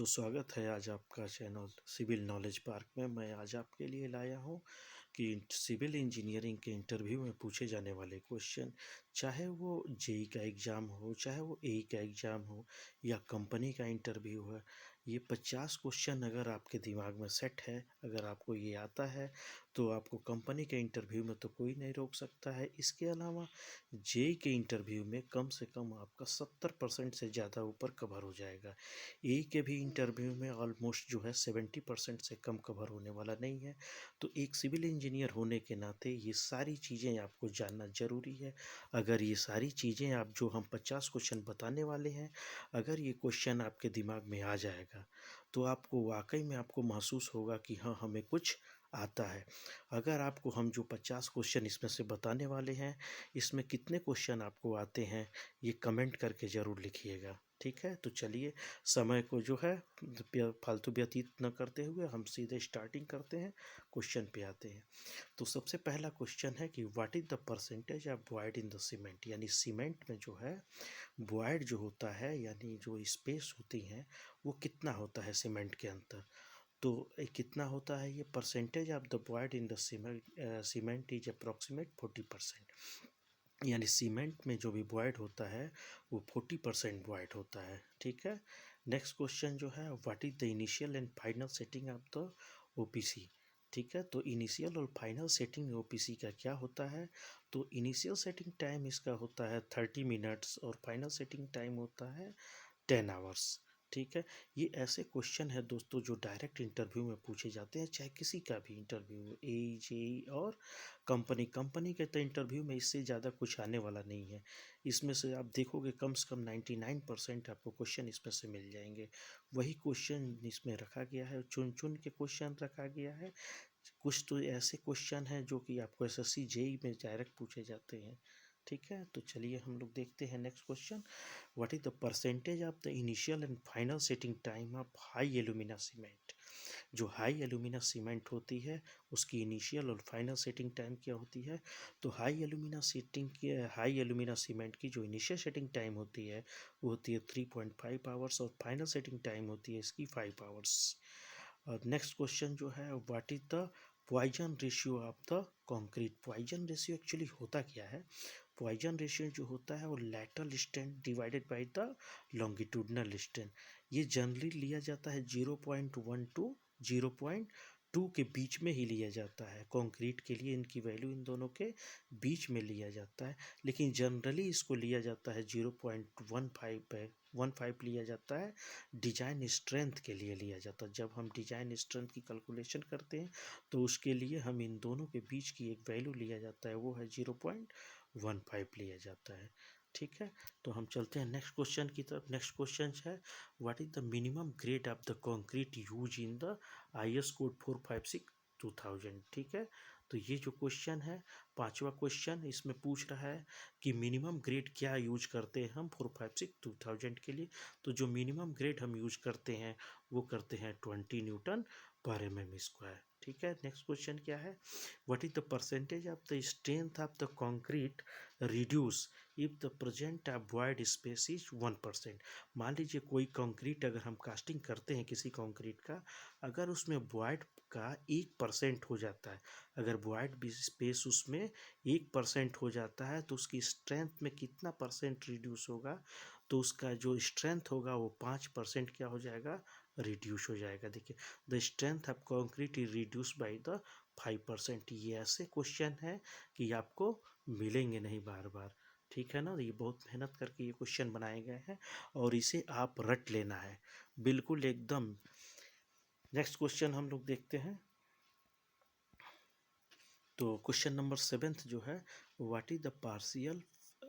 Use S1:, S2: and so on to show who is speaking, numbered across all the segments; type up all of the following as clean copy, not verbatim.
S1: तो स्वागत है आज आपका चैनल सिविल नॉलेज पार्क में। मैं आज आपके लिए लाया हूँ कि सिविल इंजीनियरिंग के इंटरव्यू में पूछे जाने वाले क्वेश्चन, चाहे वो जेई का एग्ज़ाम हो, चाहे वो एई का एग्ज़ाम हो या कंपनी का इंटरव्यू है, ये 50 क्वेश्चन अगर आपके दिमाग में सेट है, अगर आपको ये आता है तो आपको कंपनी के इंटरव्यू में तो कोई नहीं रोक सकता है। इसके अलावा जेई के इंटरव्यू में कम से कम आपका 70% से ज़्यादा ऊपर कवर हो जाएगा। ए के भी इंटरव्यू में ऑलमोस्ट जो है 70% से कम कवर होने वाला नहीं है। तो एक सिविल इंजीनियर होने के नाते ये सारी चीज़ें आपको जानना ज़रूरी है। अगर ये सारी चीज़ें आप जो हम 50 क्वेश्चन बताने वाले हैं, अगर ये क्वेश्चन आपके दिमाग में आ जाएगा तो आपको वाकई में आपको महसूस होगा कि हाँ, हमें कुछ आता है। अगर आपको हम जो 50 क्वेश्चन इसमें से बताने वाले हैं, इसमें कितने क्वेश्चन आपको आते हैं, ये कमेंट करके ज़रूर लिखिएगा। ठीक है, तो चलिए समय को जो है फालतू व्यतीत न करते हुए हम सीधे स्टार्टिंग करते हैं, क्वेश्चन पे आते हैं। तो सबसे पहला क्वेश्चन है कि what is the percentage of void in the cement, यानी सीमेंट में जो है वॉइड जो होता है, यानी जो स्पेस होती हैं, वो कितना होता है सीमेंट के अंदर। तो कितना होता है ये percentage of the void in the cement is approximate 40%। यानी सीमेंट में जो भी वॉइड होता है वो 40% वॉइड होता है। ठीक है, नेक्स्ट क्वेश्चन जो है what is the initial and final setting of the OPC. ठीक है, तो इनिशियल और फाइनल सेटिंग ओपीसी का क्या होता है। तो इनिशियल सेटिंग टाइम इसका होता है 30 मिनट्स और फाइनल सेटिंग टाइम होता है 10 आवर्स। ठीक है, ये ऐसे क्वेश्चन है दोस्तों जो डायरेक्ट इंटरव्यू में पूछे जाते हैं, चाहे किसी का भी इंटरव्यू, ए जेई और कंपनी के तो इंटरव्यू में इससे ज़्यादा कुछ आने वाला नहीं है। इसमें से आप देखोगे कम से कम 99% आपको क्वेश्चन इसमें से मिल जाएंगे। वही क्वेश्चन इसमें रखा गया है, चुन चुन के क्वेश्चन रखा गया है। कुछ तो ऐसे क्वेश्चन हैं जो कि आपको एसएससी जेई में डायरेक्ट पूछे जाते हैं। ठीक है, तो चलिए हम लोग देखते हैं next question. What is the percentage of the initial and final setting time of high alumina cement. जो हाई एल्यूमिना सीमेंट होती है उसकी इनिशियल और फाइनल सेटिंग टाइम क्या होती है। तो हाई एल्यूमिना सीमेंट की जो इनिशियल सेटिंग टाइम होती है वो होती है 3.5 आवर्स और फाइनल सेटिंग टाइम होती है इसकी 5 आवर्स। और नेक्स्ट क्वेश्चन जो है what is the Poisson ratio of the concrete. Poisson ratio actually होता क्या है। पॉइजन रेशियो जो होता है वो lateral strength divided by the longitudinal strength. ये जनरली लिया जाता है 0.1 टू 0.2 के बीच में ही लिया जाता है। कंक्रीट के लिए इनकी वैल्यू इन दोनों के बीच में लिया जाता है, लेकिन जनरली इसको लिया जाता है 0.15 लिया जाता है। डिजाइन स्ट्रेंथ के लिए लिया जाता है। जब हम डिजाइन स्ट्रेंथ की कैलकुलेशन करते हैं तो उसके लिए हम इन दोनों के बीच की एक वैल्यू लिया जाता है, वो है 0.15 लिया जाता है। ठीक है, तो हम चलते हैं नेक्स्ट क्वेश्चन की तरफ। नेक्स्ट क्वेश्चन है what is the minimum grade of the concrete use in the IS code 456/2000। ठीक है, तो ये जो क्वेश्चन है, पांचवा क्वेश्चन इसमें पूछ रहा है कि मिनिमम ग्रेड क्या यूज करते हैं हम 456/2000 के लिए। तो जो मिनिमम ग्रेड हम यूज करते हैं वो करते हैं 20 न्यूटन पर एम स्क्वायर। ठीक है, नेक्स्ट क्वेश्चन क्या है what is the percentage of the strength of the concrete reduce if the present of void space is 1%। मान लीजिए कोई कंक्रीट अगर हम कास्टिंग करते हैं किसी कंक्रीट का, अगर उसमें वॉइड का 1% हो जाता है, अगर वॉइड स्पेस उसमें 1% हो जाता है तो उसकी स्ट्रेंथ में कितना परसेंट रिड्यूस होगा। तो उसका जो स्ट्रेंथ होगा वो 5% क्या हो जाएगा, रिड्यूस हो जाएगा। देखिए, the strength of concrete is reduce by the 5%। ये ऐसे क्वेश्चन है कि आपको मिलेंगे नहीं बार बार। ठीक है ना, ये बहुत मेहनत करके ये क्वेश्चन बनाए गए हैं और इसे आप रट लेना है बिल्कुल एकदम। नेक्स्ट क्वेश्चन हम लोग देखते हैं। तो क्वेश्चन नंबर 7 जो है what is the partial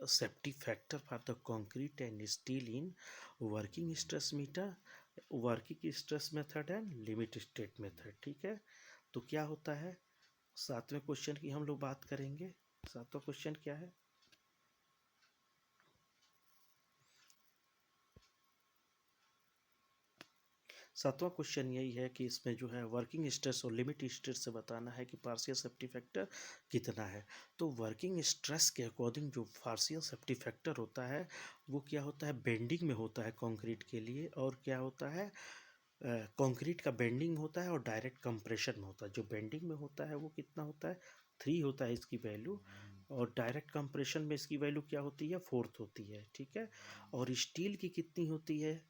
S1: safety factor for the concrete and steel in working stress meter, working stress method and limit state method. ठीक है, तो क्या होता है, सातवें क्वेश्चन की हम लोग बात करेंगे। सातवां क्वेश्चन क्या है, सातवां क्वेश्चन यही है कि इसमें जो है वर्किंग स्ट्रेस और लिमिट स्ट्रेस से बताना है कि पार्शियल सेफ्टी फैक्टर कितना है। तो वर्किंग स्ट्रेस के अकॉर्डिंग जो पार्शियल सेफ्टी फैक्टर होता है वो क्या होता है, बेंडिंग में होता है कंक्रीट के लिए, और क्या होता है, कंक्रीट का बेंडिंग होता है और डायरेक्ट कंप्रेशन में होता है। जो बेंडिंग में होता है वो कितना होता है, 3 होता है इसकी वैल्यू, और डायरेक्ट कंप्रेशन में इसकी वैल्यू क्या होती है, 4 होती है, ठीक है। और स्टील की कितनी होती है,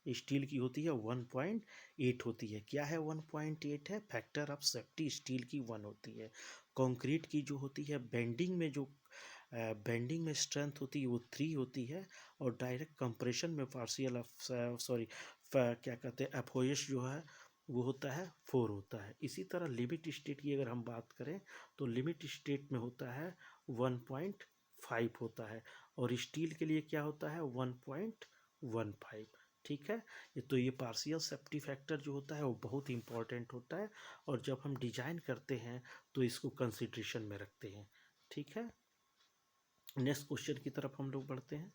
S1: स्टील की होती है 1.8 होती है। क्या है 1.8 है, फैक्टर ऑफ सेफ्टी स्टील की 1 होती है। कंक्रीट की जो होती है बेंडिंग में, जो बेंडिंग में स्ट्रेंथ होती है वो 3 होती है, और डायरेक्ट कंप्रेशन में पार्शियल ऑफ सॉरी क्या कहते हैं एफओएस जो है वो होता है 4 होता है। इसी तरह लिमिट स्टेट की अगर हम बात करें तो लिमिट स्टेट में होता है 1.5 होता है, और स्टील के लिए क्या होता है 1.15, ठीक है। ये तो ये पार्शियल सेफ्टी फैक्टर जो होता है वो बहुत इंपॉर्टेंट होता है, और जब हम डिजाइन करते हैं तो इसको कंसिडरेशन में रखते हैं, ठीक है। नेक्स्ट क्वेश्चन की तरफ हम लोग बढ़ते हैं।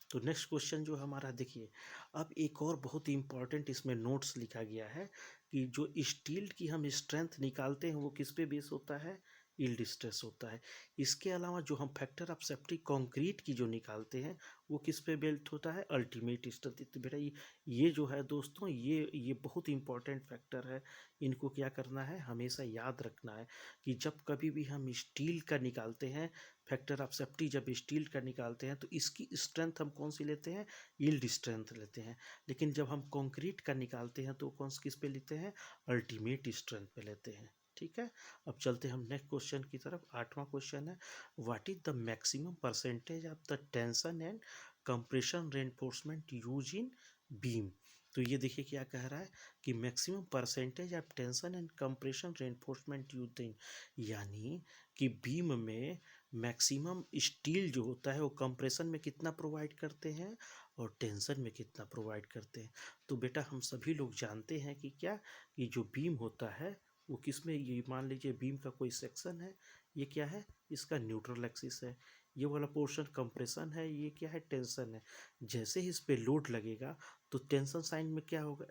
S1: तो नेक्स्ट क्वेश्चन जो हमारा देखिए, अब एक और बहुत इंपॉर्टेंट इसमें नोट्स लिखा गया है कि जो स्टील की हम स्ट्रेंथ निकालते हैं वो किस पे बेस होता है, यील्ड स्ट्रेस होता है। इसके अलावा जो हम फैक्टर ऑफ सेफ्टी कंक्रीट की जो निकालते हैं वो किस पे बेल्ट होता है, अल्टीमेट स्ट्रेंथ। तो बेटा ये जो है दोस्तों, ये बहुत इंपॉर्टेंट फैक्टर है। इनको क्या करना है, हमेशा याद रखना है कि जब कभी भी हम स्टील का निकालते हैं फैक्टर ऑफ सेफ्टी, जब स्टील का निकालते हैं तो इसकी स्ट्रेंथ हम कौन सी लेते हैं, यील्ड स्ट्रेंथ लेते हैं। लेकिन जब हम कंक्रीट का निकालते हैं तो कौन किस पे लेते हैं, अल्टीमेट स्ट्रेंथ पे लेते हैं, ठीक है। अब चलते हैं हम नेक्स्ट क्वेश्चन की तरफ। 8वां क्वेश्चन है, what is the maximum percentage of the tension and compression reinforcement use in beam. तो ये देखिए क्या कह रहा है कि maximum percentage of tension and compression reinforcement use in, यानी कि बीम में मैक्सिमम स्टील जो होता है वो कंप्रेशन में कितना प्रोवाइड करते हैं और टेंशन में कितना प्रोवाइड करते हैं। तो बेटा हम सभी लोग जानते हैं कि क्या, कि जो बीम होता है वो किस में, ये मान लीजिए बीम का कोई सेक्शन है, ये क्या है, इसका न्यूट्रल एक्सिस है, ये वाला पोर्शन कंप्रेशन है, ये क्या है, टेंशन है। जैसे ही इस पे लोड लगेगा तो टेंशन साइन में क्या होगा,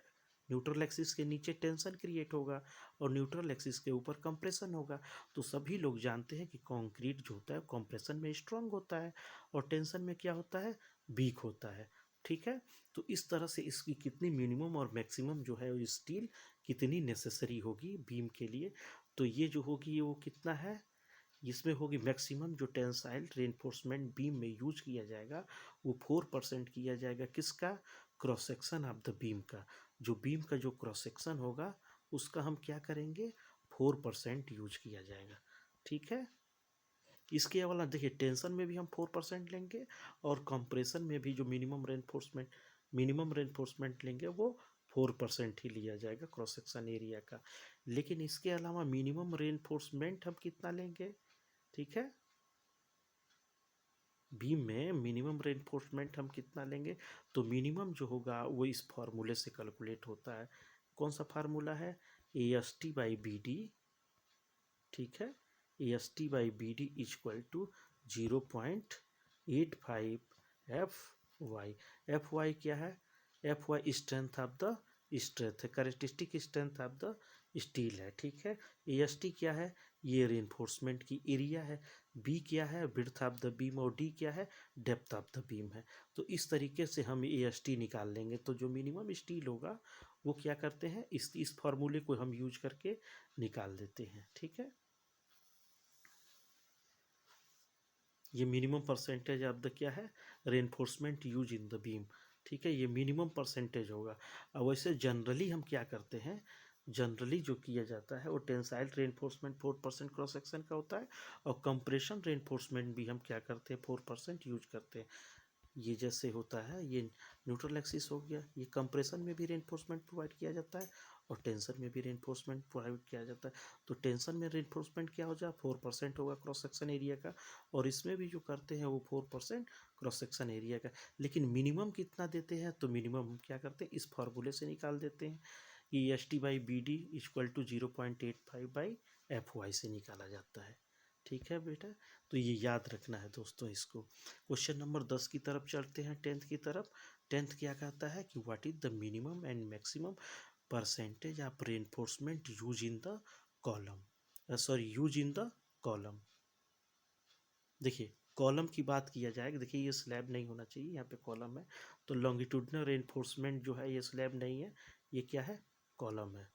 S1: न्यूट्रल एक्सिस के नीचे टेंशन क्रिएट होगा और न्यूट्रल एक्सिस के ऊपर कंप्रेशन होगा। तो सभी लोग जानते हैं कि कंक्रीट जो होता है कंप्रेशन में स्ट्रांग होता है और टेंशन में क्या होता है, वीक होता है, ठीक है। तो इस तरह से इसकी कितनी मिनिमम और मैक्सिमम जो है स्टील कितनी नेसेसरी होगी बीम के लिए, तो ये जो होगी वो कितना है, इसमें होगी मैक्सिमम जो टेंसाइल रेनफोर्समेंट बीम में यूज किया जाएगा वो 4% किया जाएगा, किसका, cross section of the beam का। जो बीम का जो क्रॉस सेक्शन होगा उसका हम क्या करेंगे, 4% यूज किया जाएगा, ठीक है। इसके अलावा देखिए टेंशन में भी हम 4% लेंगे और कंप्रेशन में भी जो मिनिमम रेनफोर्समेंट लेंगे वो 4% ही लिया जाएगा क्रॉस सेक्शन एरिया का। लेकिन इसके अलावा मिनिमम रेनफोर्समेंट हम कितना लेंगे, ठीक है, बीम में मिनिमम रेनफोर्समेंट हम कितना लेंगे, तो मिनिमम जो होगा वो इस फार्मूले से कैलकुलेट होता है। कौन सा फार्मूला है, AST/BD, ठीक है, AST/BD equal to 0.85 FY। FY क्या है, FY strength of the strength है, characteristic strength of the steel है, ठीक है। AST क्या है, ये रेनफोर्समेंट की एरिया है, B क्या है, विड्थ ऑफ द बीम, और D क्या है, डेप्थ ऑफ द बीम है। तो इस तरीके से हम AST निकाल लेंगे, तो जो मिनिमम स्टील होगा वो क्या करते हैं, इस फार्मूले को हम यूज करके निकाल देते हैं, ठीक है। ये मिनिमम परसेंटेज ऑफ द क्या है, reinforcement use in the beam, ठीक है, ये मिनिमम परसेंटेज होगा। अब वैसे जनरली हम क्या करते हैं, जनरली जो किया जाता है वो टेंसाइल रेनफोर्समेंट 4% क्रॉस सेक्शन का होता है, और कंप्रेशन रेनफोर्समेंट भी हम क्या करते हैं 4% यूज करते हैं। ये जैसे होता है, ये न्यूट्रल एक्सिस हो गया, ये कंप्रेशन में भी रेनफोर्समेंट प्रोवाइड किया जाता है और टेंशन में भी रेनफोर्समेंट प्रोवाइड किया जाता है। तो टेंशन में रेनफोर्समेंट क्या हो जाए, 4% होगा क्रॉस सेक्शन एरिया का, और इसमें भी जो करते हैं वो 4% क्रॉस सेक्शन एरिया का। लेकिन मिनिमम कितना देते हैं, तो मिनिमम हम क्या करते हैं, इस फार्मूले से निकाल देते हैं कि AST/BD इक्वल टू 0.85/FY से निकाला जाता है, ठीक है बेटा। तो ये याद रखना है दोस्तों इसको। क्वेश्चन नंबर 10 की तरफ चलते हैं, 10th की तरफ। 10th क्या कहता है कि what is the minimum and maximum percentage of reinforcement use in the column, use in the column. देखिए कॉलम की बात किया जाएगा, देखिए ये स्लैब नहीं होना चाहिए, यहाँ पे कॉलम है, तो लॉन्गिट्यूडनल रेनफोर्समेंट जो है ये स्लैब नहीं है, ये क्या है, कॉलम है।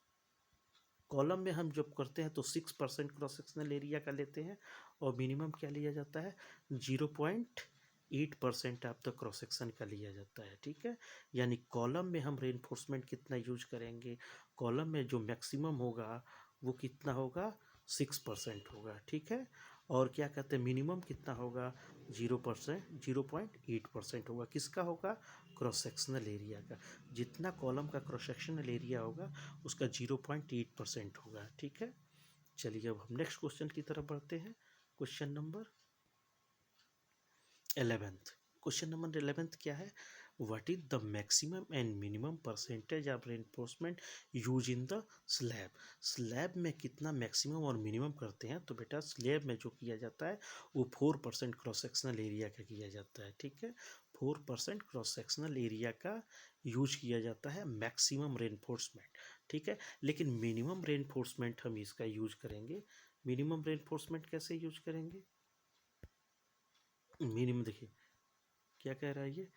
S1: कॉलम में हम जब करते हैं तो 6% क्रॉस सेक्शनल एरिया का लेते हैं, और मिनिमम क्या लिया जाता है, 0.8% ऑफ द क्रॉस सेक्शन का लिया जाता है, ठीक है। यानी कॉलम में हम रेनफोर्समेंट कितना यूज करेंगे, कॉलम में जो मैक्सिमम होगा वो कितना होगा, 6% होगा, ठीक है। और क्या कहते हैं, मिनिमम कितना होगा, 0.8% होगा, किसका होगा, क्रॉस सेक्शनल एरिया का। जितना कॉलम का क्रॉस सेक्शनल एरिया होगा उसका 0.8% होगा, ठीक है। चलिए अब हम नेक्स्ट क्वेश्चन की तरफ बढ़ते हैं। Question number 11th। Question number 11th क्या है, what is the maximum and minimum percentage of reinforcement use in the slab. Slab में कितना मैक्सिमम और मिनिमम करते हैं, तो बेटा स्लैब में जो किया जाता है वो 4% क्रॉस सेक्शनल एरिया का किया जाता है, ठीक है। 4% क्रॉस सेक्शनल एरिया का यूज किया जाता है मैक्सिमम रेनफोर्समेंट, ठीक है। लेकिन मिनिमम रेनफोर्समेंट हम इसका यूज करेंगे, मिनिमम रेनफोर्समेंट कैसे यूज करेंगे, मिनिमम देखिए क्या कह रहा है ये,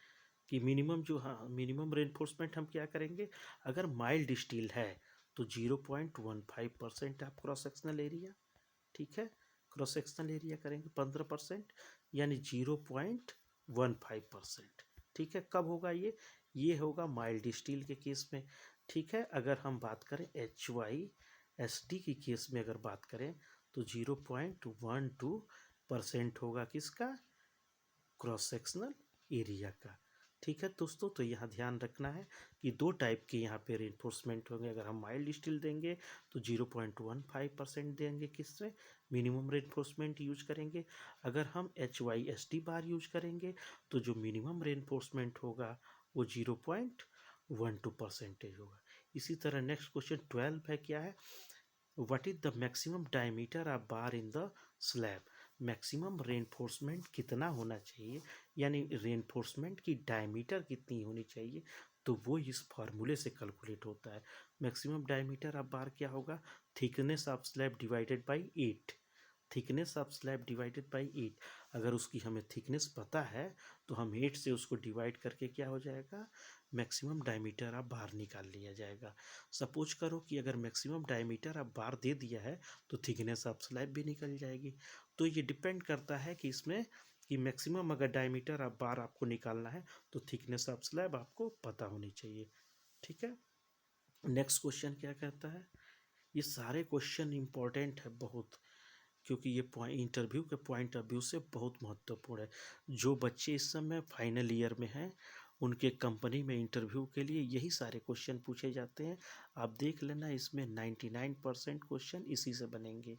S1: कि मिनिमम जो, हाँ मिनिमम रेनफोर्समेंट हम क्या करेंगे, अगर माइल्ड स्टील है तो 0.15% आप क्रॉस सेक्शनल एरिया, ठीक है, क्रॉस सेक्शनल एरिया करेंगे 15%, यानी 0.15%, ठीक है। कब होगा ये होगा माइल्ड स्टील के केस में, ठीक है। अगर हम बात करें HYSD की केस में अगर बात करें तो 0.12% होगा किसका, क्रॉस सेक्शनल एरिया का, ठीक है दोस्तों। तो यहाँ ध्यान रखना है कि दो टाइप के यहाँ पे रेनफोर्समेंट होंगे, अगर हम माइल्ड स्टील देंगे तो 0.15% देंगे, किससे, मिनिमम रेनफोर्समेंट यूज करेंगे। अगर हम HYSD बार यूज करेंगे तो जो मिनिमम रेनफोर्समेंट होगा वो 0.12% होगा। इसी तरह नेक्स्ट क्वेश्चन 12 है, क्या है, what is the maximum diameter of bar in the slab. Maximum reinforcement कितना होना चाहिए, यानी रेनफोर्समेंट की डायमीटर कितनी होनी चाहिए, तो वो इस फार्मूले से कैलकुलेट होता है। मैक्सिमम डायमीटर ऑफ बार क्या होगा, thickness of slab divided by 8, thickness of slab divided by 8। अगर उसकी हमें थिकनेस पता है तो हम 8 से उसको डिवाइड करके क्या हो जाएगा, मैक्सिमम डायमीटर ऑफ बार निकाल लिया जाएगा। सपोज करो कि अगर मैक्सिमम डायमीटर ऑफ बार दे दिया है तो थिकनेस ऑफ स्लैब भी निकल जाएगी। तो ये डिपेंड करता है कि इसमें कि मैक्सिमम अगर डायमीटर ऑफ बार आपको निकालना है तो थिकनेस ऑफ स्लैब आपको पता होनी चाहिए, ठीक है। नेक्स्ट क्वेश्चन क्या कहता है, ये सारे क्वेश्चन इंपॉर्टेंट है बहुत, क्योंकि ये पॉइंट इंटरव्यू के पॉइंट ऑफ व्यू से बहुत महत्वपूर्ण है। जो बच्चे इस समय फाइनल ईयर में हैं उनके कंपनी में इंटरव्यू के लिए यही सारे क्वेश्चन पूछे जाते हैं। आप देख लेना, इसमें 99% क्वेश्चन इसी से बनेंगे,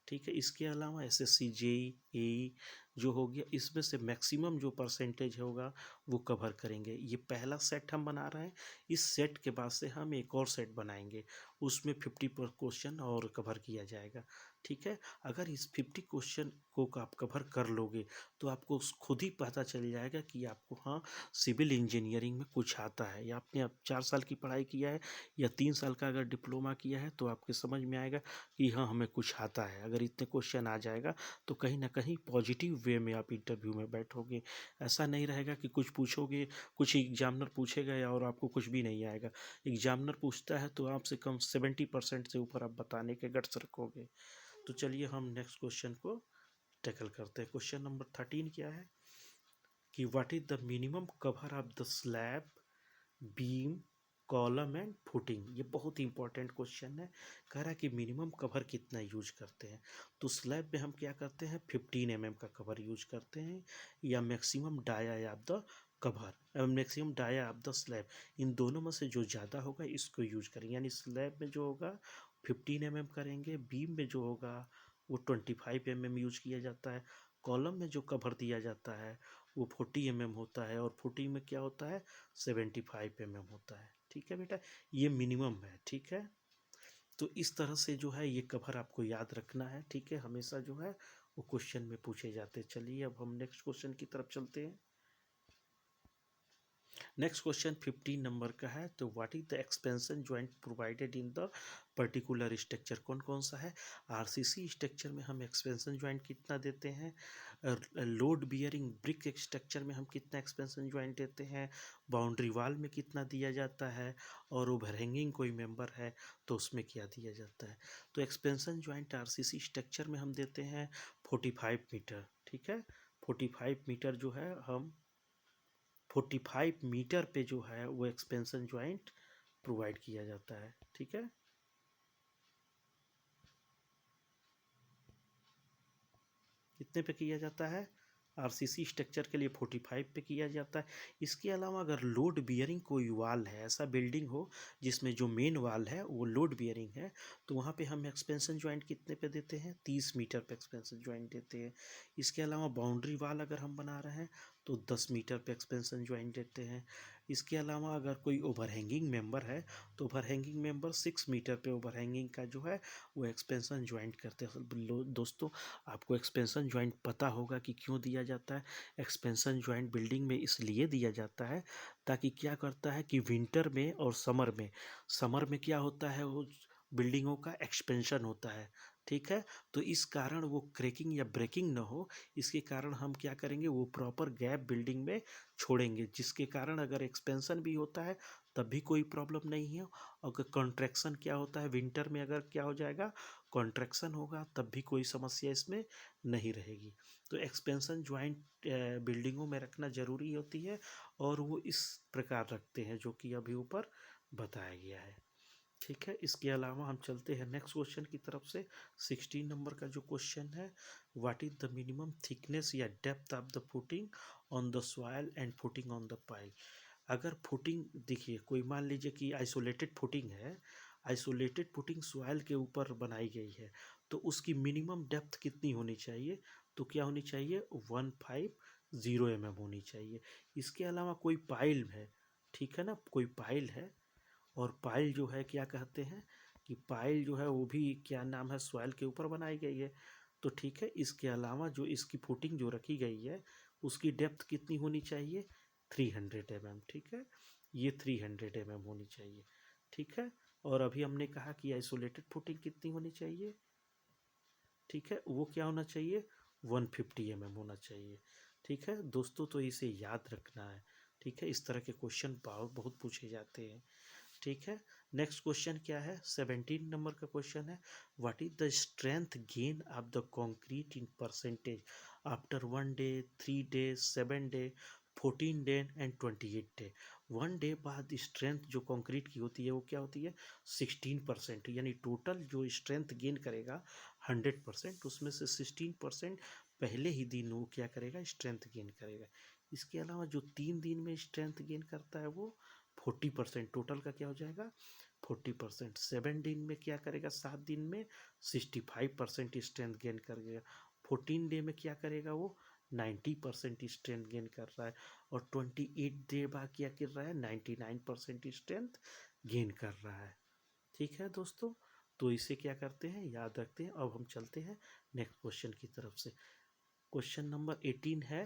S1: ठीक है। इसके अलावा SSC JEE जो हो गया, इसमें से मैक्सिमम जो परसेंटेज होगा वो कवर करेंगे। ये पहला सेट हम बना रहे हैं, इस सेट के बाद से हम एक और सेट बनाएंगे, उसमें 50 पर क्वेश्चन और कवर किया जाएगा, ठीक है। अगर इस 50 क्वेश्चन को आप कवर कर लोगे तो आपको खुद ही पता चल जाएगा कि आपको, हाँ, सिविल इंजीनियरिंग में कुछ आता है, या आपने अब 4 साल की पढ़ाई किया है या 3 साल का अगर डिप्लोमा किया है तो आपके समझ में आएगा कि हाँ हमें कुछ आता है। अगर इतने क्वेश्चन आ जाएगा तो कहीं ना कहीं पॉजिटिव वे में आप इंटरव्यू में बैठोगे। ऐसा नहीं रहेगा कि कुछ पूछोगे, कुछ एग्जामिनर पूछेगा या और आपको कुछ भी नहीं आएगा। एग्जामिनर पूछता है तो आपसे कम 70% से ऊपर आप बताने के गट्स रखोगे। तो चलिए हम नेक्स्ट क्वेश्चन को टैकल करते हैं। क्वेश्चन नंबर 13 क्या है, कि what is the minimum cover of the slab, beam, column and footing. ये बहुत ही इंपॉर्टेंट क्वेश्चन है। कह रहा है कि मिनिमम कवर कितना यूज करते हैं, तो स्लैब में हम क्या करते हैं, 15 mm का कवर यूज करते हैं, या maximum dia of the cover, maximum dia of the slab, इन दोनों में से जो ज़्यादा होगा इसको यूज करेंगे। यानी स्लैब में जो होगा 15 mm करेंगे, बीम में जो होगा वो 25 mm यूज किया जाता है, कॉलम में जो कवर दिया जाता है वो 40 mm होता है, और फुटिंग में क्या होता है, 75 mm होता है, ठीक है बेटा। ये मिनिमम है, ठीक है। तो इस तरह से जो है ये कवर आपको याद रखना है, ठीक है, हमेशा जो है वो क्वेश्चन में पूछे जाते हैं। चलिए अब हम नेक्स्ट क्वेश्चन की तरफ चलते हैं। नेक्स्ट क्वेश्चन 15 नंबर का है। तो what is the expansion joint provided in the particular structure, कौन कौन सा है। आरसीसी स्ट्रक्चर में हम एक्सपेंशन ज्वाइंट कितना देते हैं, लोड बियरिंग ब्रिक स्ट्रक्चर में हम कितना एक्सपेंशन ज्वाइंट देते हैं, बाउंड्री वाल में कितना दिया जाता है, और ओवरहैंगिंग कोई मेंबर है तो उसमें क्या दिया जाता है। तो एक्सपेंशन ज्वाइंट आरसीसी स्ट्रक्चर में हम देते हैं 45 मीटर, ठीक है। 45 मीटर जो है हम 45 मीटर पे जो है वो एक्सपेंशन ज्वाइंट प्रोवाइड किया जाता है, ठीक है। कितने पे किया जाता है, आरसीसी स्ट्रक्चर के लिए 45 पे किया जाता है। इसके अलावा अगर लोड बियरिंग कोई वाल है, ऐसा बिल्डिंग हो जिसमें जो मेन वाल है वो लोड बियरिंग है, तो वहाँ पे हम एक्सपेंशन ज्वाइंट कितने पे देते हैं, 30 मीटर पे एक्सपेंशन ज्वाइंट देते हैं। इसके अलावा बाउंड्री वाल अगर हम बना रहे हैं तो 10 मीटर पे एक्सपेंशन ज्वाइंट देते हैं। इसके अलावा अगर कोई ओवरहैंगिंग मेंबर है तो ओवरहैंगिंग मेंबर 6 मीटर पे ओवरहैंगिंग का जो है वो एक्सपेंशन ज्वाइंट करते हैं। दोस्तों, आपको एक्सपेंशन ज्वाइंट पता होगा कि क्यों दिया जाता है। एक्सपेंशन ज्वाइंट बिल्डिंग में इसलिए दिया जाता है ताकि क्या करता है कि विंटर में और समर में क्या होता है, वो बिल्डिंगों का एक्सपेंशन होता है, ठीक है। तो इस कारण वो क्रैकिंग या ब्रेकिंग ना हो, इसके कारण हम क्या करेंगे, वो प्रॉपर गैप बिल्डिंग में छोड़ेंगे, जिसके कारण अगर एक्सपेंशन भी होता है तब भी कोई प्रॉब्लम नहीं है। अगर कॉन्ट्रैक्शन क्या होता है, विंटर में अगर क्या हो जाएगा, कॉन्ट्रैक्शन होगा, तब भी कोई समस्या इसमें नहीं रहेगी। तो एक्सपेंशन ज्वाइंट बिल्डिंगों में रखना ज़रूरी होती है, और वो इस प्रकार रखते हैं जो कि अभी ऊपर बताया गया है, ठीक है। इसके अलावा हम चलते हैं नेक्स्ट क्वेश्चन की तरफ से। 16 नंबर का जो क्वेश्चन है, what is the minimum thickness या depth of the footing on the soil and footing on the pile. अगर फुटिंग देखिए, कोई मान लीजिए कि आइसोलेटेड फुटिंग है, आइसोलेटेड फुटिंग सॉइल के ऊपर बनाई गई है, तो उसकी मिनिमम डेप्थ कितनी होनी चाहिए, तो क्या होनी चाहिए, 150 होनी चाहिए। इसके अलावा कोई पाइल है, ठीक है ना, कोई पाइल है, और पाइल जो है क्या कहते हैं कि पाइल जो है वो भी क्या नाम है, सॉइल के ऊपर बनाई गई है, तो ठीक है। इसके अलावा जो इसकी फुटिंग जो रखी गई है उसकी डेप्थ कितनी होनी चाहिए, 300 ठीक है। ये 300 होनी चाहिए, ठीक है। और अभी हमने कहा कि आइसोलेटेड फुटिंग कितनी होनी चाहिए, ठीक है, वो क्या होना चाहिए, 150 होना चाहिए, ठीक है दोस्तों। तो इसे याद रखना है, ठीक है। इस तरह के क्वेश्चन बहुत बहुत पूछे जाते हैं, ठीक है। नेक्स्ट क्वेश्चन क्या है, 17 नंबर का क्वेश्चन है, what is the strength gain of the concrete in percentage after 1 day, 3 day, 7 day, 14 day and 28 day. 1 day बाद स्ट्रेंथ जो कंक्रीट की होती है वो क्या होती है, 16%, यानी टोटल जो स्ट्रेंथ गेन करेगा 100%, उसमें से 16% पहले ही दिन वो क्या करेगा, स्ट्रेंथ गेन करेगा। इसके अलावा जो 3 दिन में स्ट्रेंथ गेन करता है वो 40%, टोटल का क्या हो जाएगा 40%। 7 दिन में क्या करेगा, 7 दिन में 65% स्ट्रेंथ गेन करेगा। 14 डे में क्या करेगा, वो 90% स्ट्रेंथ गेन कर रहा है। और 28 डे बाद क्या कर रहा है, 99% स्ट्रेंथ गेन कर रहा है, ठीक है दोस्तों। तो इसे क्या करते हैं, याद रखते हैं। अब हम चलते हैं नेक्स्ट क्वेश्चन की तरफ से। क्वेश्चन नंबर 18 है,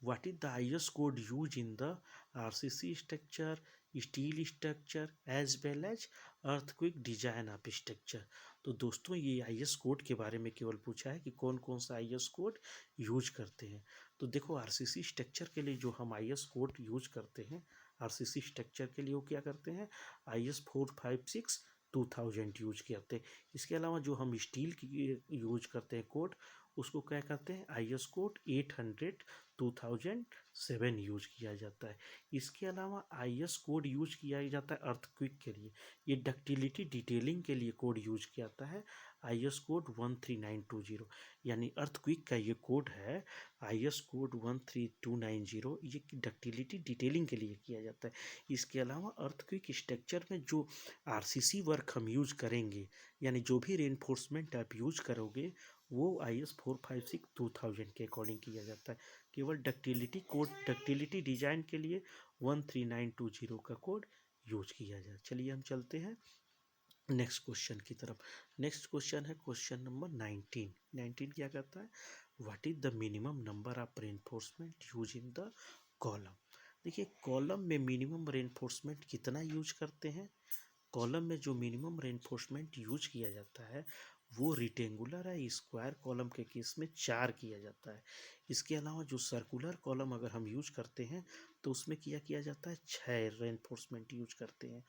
S1: what is the IS code use in the RCC structure, steel structure as well as earthquake design of structure. तो दोस्तों, ये आईएस कोड के बारे में केवल पूछा है कि कौन कौन सा आईएस कोड यूज करते हैं। तो देखो, आरसीसी स्ट्रक्चर के लिए जो हम आईएस कोड यूज करते हैं, आरसीसी स्ट्रक्चर के लिए वो क्या करते हैं, IS 456 2000 यूज करते हैं। इसके अलावा जो हम स्टील की यूज करते हैं कोड, उसको क्या कहते हैं, IS कोड 800 2007 यूज किया जाता है। इसके अलावा IS कोड यूज किया जाता है अर्थक्वेक के लिए। ये डक्टिलिटी डिटेलिंग के लिए कोड यूज किया जाता है, IS कोड 13920, यानी अर्थक्वेक का ये कोड है, IS कोड 13290, ये डक्टिलिटी डिटेलिंग के लिए किया जाता है। इसके अलावा अर्थक्वेक स्ट्रक्चर में जो आरसीसी वर्क हम यूज करेंगे, यानी जो भी रेनफोर्समेंट आप यूज करोगे, वो IS 456 2000 के अकॉर्डिंग किया जाता है। केवल डक्टिलिटी डिजाइन के लिए 13920 का कोड यूज किया जाए। चलिए हम चलते हैं नेक्स्ट क्वेश्चन की तरफ। नेक्स्ट क्वेश्चन है क्वेश्चन नंबर 19। 19 क्या कहता है, what is the minimum number of reinforcement use in the column. देखिए कॉलम में मिनिमम रेनफोर्समेंट कितना यूज करते हैं, कॉलम में जो मिनिमम रेनफोर्समेंट यूज किया जाता है वो रेक्टेंगुलर है स्क्वायर कॉलम के केस में 4 किया जाता है। इसके अलावा जो सर्कुलर कॉलम अगर हम यूज करते हैं तो उसमें किया किया जाता है 6 रेनफोर्समेंट यूज करते हैं।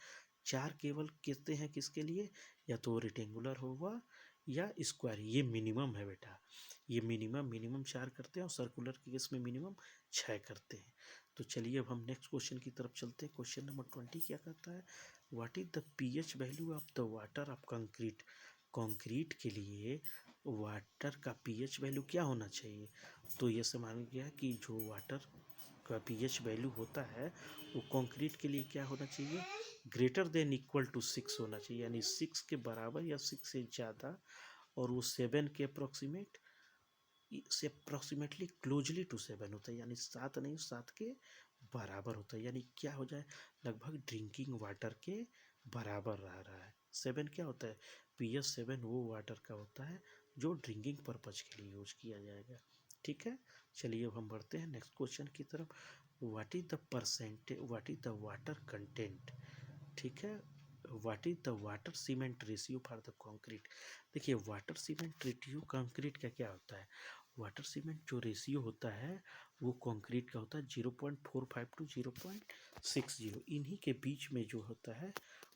S1: 4 केवल कहते हैं किसके लिए, या तो रेक्टेंगुलर होगा या स्क्वायर, ये मिनिमम है बेटा, ये मिनिमम मिनिमम 4 करते हैं और सर्कुलर के केस में मिनिमम 6 करते हैं। तो चलिए अब हम नेक्स्ट क्वेश्चन की तरफ चलते हैं। क्वेश्चन नंबर 20 क्या कहता है, what is the pH value of the water of concrete. Concrete के लिए वाटर का पीएच वैल्यू क्या होना चाहिए, तो ये मान गया कि जो वाटर का पीएच वैल्यू होता है वो कंक्रीट के लिए क्या होना चाहिए, ग्रेटर देन इक्वल टू 6 होना चाहिए, यानी 6 के बराबर या 6 से ज़्यादा, और वो 7 के अप्रोक्सीमेट से अप्रोक्सीमेटली क्लोजली टू 7 होता है, यानी 7 नहीं 7 के बराबर होता है, यानी क्या हो जाए, लगभग ड्रिंकिंग वाटर के बराबर रह रहा है। 7 क्या होता है, पीएच 7 वो वाटर का होता है जो ड्रिंकिंग पर्पज के लिए यूज किया जाएगा। ठीक है, चलिए अब हम बढ़ते हैं नेक्स्ट क्वेश्चन की तरफ। What is the percentage, what is the water content, ठीक है, what is the water cement ratio for the concrete. देखिए वाटर सीमेंट रेशियो कंक्रीट का क्या होता है, वाटर सीमेंट जो रेशियो होता है वो कंक्रीट का होता है 0.45 टू 0.60, इन्हीं के बीच में जो होता है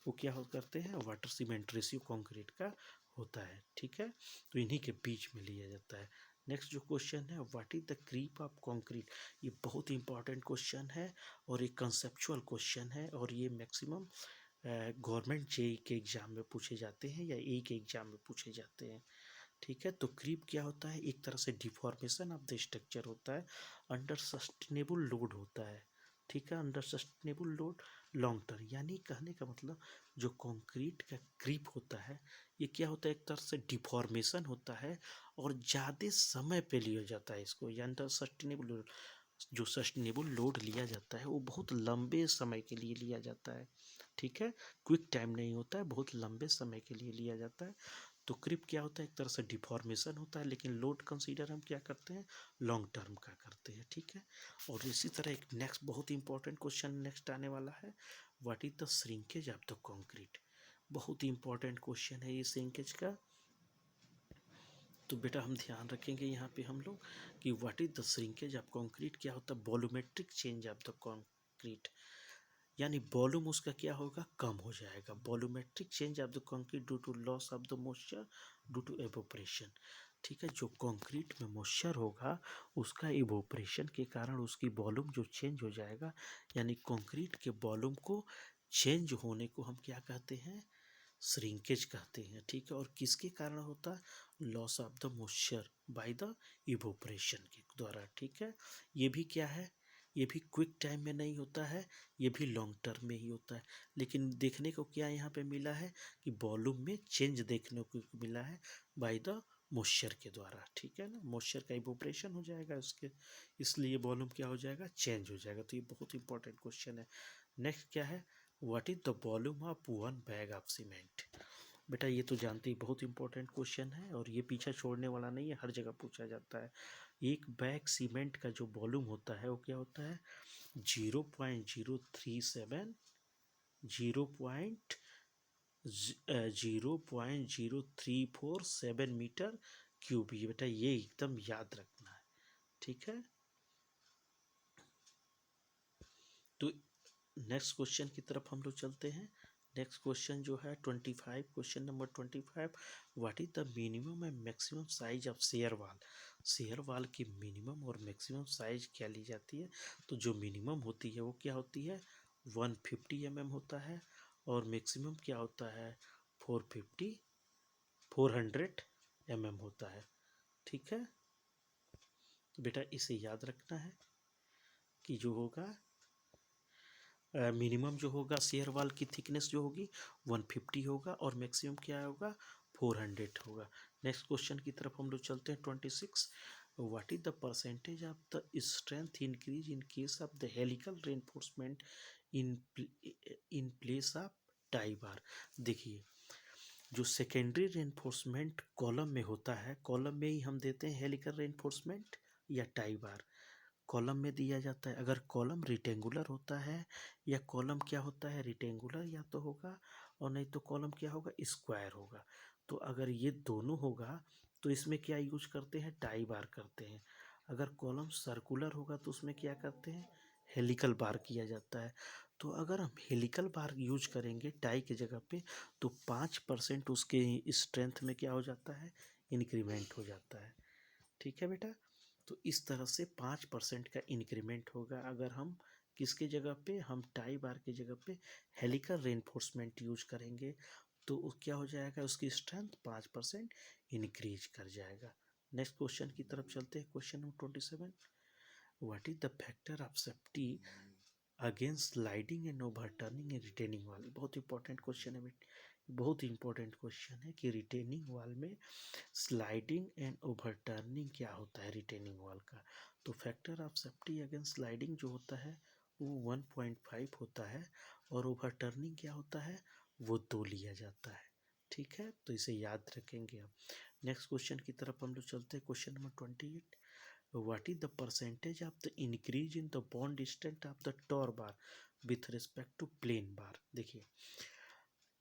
S1: वो क्या हो करते हैं, वाटर सीमेंट रेशियो कंक्रीट का होता है। ठीक है, तो इन्हीं के बीच में लिया जाता है। नेक्स्ट जो क्वेश्चन है, what is the creep of concrete, ये बहुत इंपॉर्टेंट क्वेश्चन है और एक कंसेप्चुअल क्वेश्चन है, और ये मैक्सिमम गवर्नमेंट जेई के एग्जाम में पूछे जाते हैं या ए के एग्जाम में पूछे जाते हैं। ठीक है, तो क्रीप क्या होता है, एक तरह से डिफॉर्मेशन ऑफ द स्ट्रक्चर होता है, अंडर सस्टेनेबल लोड होता है। ठीक है, under sustainable load long term, यानी कहने का मतलब जो कंक्रीट का क्रीप होता है ये क्या होता है, एक तरह से डिफॉर्मेशन होता है और ज़्यादा समय पे लिया जाता है इसको, या अंडर सस्टेनेबल, जो सस्टेनेबल लोड लिया जाता है वो बहुत लंबे समय के लिए लिया जाता है। ठीक है, क्विक टाइम नहीं होता है, बहुत लंबे समय के लिए लिया जाता है। तो क्रिप क्या होता है, एक तरह से डिफॉर्मेशन होता है, लेकिन लोड कंसीडर हम क्या करते हैं, लॉन्ग टर्म का करते हैं। ठीक है, और इसी तरह एक नेक्स्ट बहुत इंपॉर्टेंट क्वेश्चन नेक्स्ट आने वाला है, what is the shrinkage of the concrete. बहुत ही इंपॉर्टेंट क्वेश्चन है ये श्रिंकेज का। तो बेटा हम ध्यान रखेंगे यहाँ पे हम लोग कि what is the shrinkage of concrete, क्या होता है volumetric change of the concrete, यानी वॉल्यूम उसका क्या होगा, कम हो जाएगा। Volumetric change of the concrete due to loss of the moisture due to evaporation. ठीक है, जो कंक्रीट में मॉइस्चर होगा उसका एवोपरेशन के कारण उसकी वॉल्यूम जो चेंज हो जाएगा, यानी कंक्रीट के वॉल्यूम को चेंज होने को हम क्या कहते हैं, श्रिंकेज कहते हैं। ठीक है, और किसके कारण होता है, loss of the moisture by the evaporation के द्वारा। ठीक है, ये भी क्या है, ये भी क्विक टाइम में नहीं होता है, ये भी लॉन्ग टर्म में ही होता है, लेकिन देखने को क्या यहाँ पे मिला है कि वॉल्यूम में चेंज देखने को मिला है बाय द मॉइस्चर के द्वारा। ठीक है ना, मॉइस्चर का इवोपरेशन हो जाएगा उसके, इसलिए वॉल्यूम क्या हो जाएगा, चेंज हो जाएगा। तो ये बहुत इंपॉर्टेंट क्वेश्चन है। नेक्स्ट क्या है, what is the volume of 1 bag of cement. बेटा ये तो जानते ही बहुत इंपॉर्टेंट क्वेश्चन है और ये पीछा छोड़ने वाला नहीं है, हर जगह पूछा जाता है। एक बैग सीमेंट का जो वॉल्यूम होता है वो क्या होता है, 0.037 0.034 मीटर क्यूब, ये बेटा ये एकदम याद रखना है। ठीक है, तो नेक्स्ट क्वेश्चन की तरफ हम लोग चलते हैं। नेक्स्ट क्वेश्चन जो है 25, question number 25, what is the minimum and maximum size of share वाल। शेयर वाल की मिनिमम और मैक्सिमम साइज क्या ली जाती है, तो जो मिनिमम होती है वो क्या होती है 150 होता है, और मैक्सिमम क्या होता है 400 होता है। ठीक है, तो बेटा इसे याद रखना है कि जो होगा मिनिमम जो होगा शेयर वाल की थिकनेस जो होगी 150 होगा और मैक्सिमम क्या होगा 400 होगा। नेक्स्ट क्वेश्चन की तरफ हम लोग चलते हैं 26, what is the percentage of the strength increase in case of the helical reinforcement in in place of tie bar. देखिए जो सेकेंडरी रेनफोर्समेंट कॉलम में होता है, कॉलम में ही हम देते हैं हेलिकल रेनफोर्समेंट या टाई बार। कॉलम में दिया जाता है। अगर कॉलम रेक्टेंगुलर होता है या कॉलम क्या होता है रेक्टेंगुलर या तो होगा, और नहीं तो कॉलम क्या होगा स्क्वायर होगा। तो अगर ये दोनों होगा तो इसमें क्या यूज करते हैं, टाई बार करते हैं। अगर कॉलम सर्कुलर होगा तो उसमें क्या करते हैं, हेलिकल बार किया जाता है। तो अगर हम हेलिकल बार यूज करेंगे टाई के जगह पे तो 5% उसके स्ट्रेंथ में क्या हो जाता है, इंक्रीमेंट हो जाता है। ठीक है बेटा, तो इस तरह से 5% का इंक्रीमेंट होगा अगर हम किसके जगह पे, हम टाई बार की जगह पे हेलिकल रेनफोर्समेंट यूज करेंगे तो क्या हो जाएगा, उसकी स्ट्रेंथ 5% इंक्रीज कर जाएगा। नेक्स्ट क्वेश्चन की तरफ चलते हैं। Question number 27, what is the factor of safety against sliding and overturning in retaining wall. बहुत इंपॉर्टेंट क्वेश्चन है बेटा, बहुत इंपॉर्टेंट क्वेश्चन है कि रिटेनिंग वॉल में स्लाइडिंग एंड ओवरटर्निंग क्या होता है रिटेनिंग वॉल का। तो factor of safety against sliding जो होता है वो 1.5 होता है, और ओवरटर्निंग क्या होता है वो 2 लिया जाता है। ठीक है, तो इसे याद रखेंगे हम। नेक्स्ट क्वेश्चन की तरफ हम लोग चलते हैं। Question number 28, what is the percentage of the increase in the bond strength of the tor bar with respect to plain bar. देखिए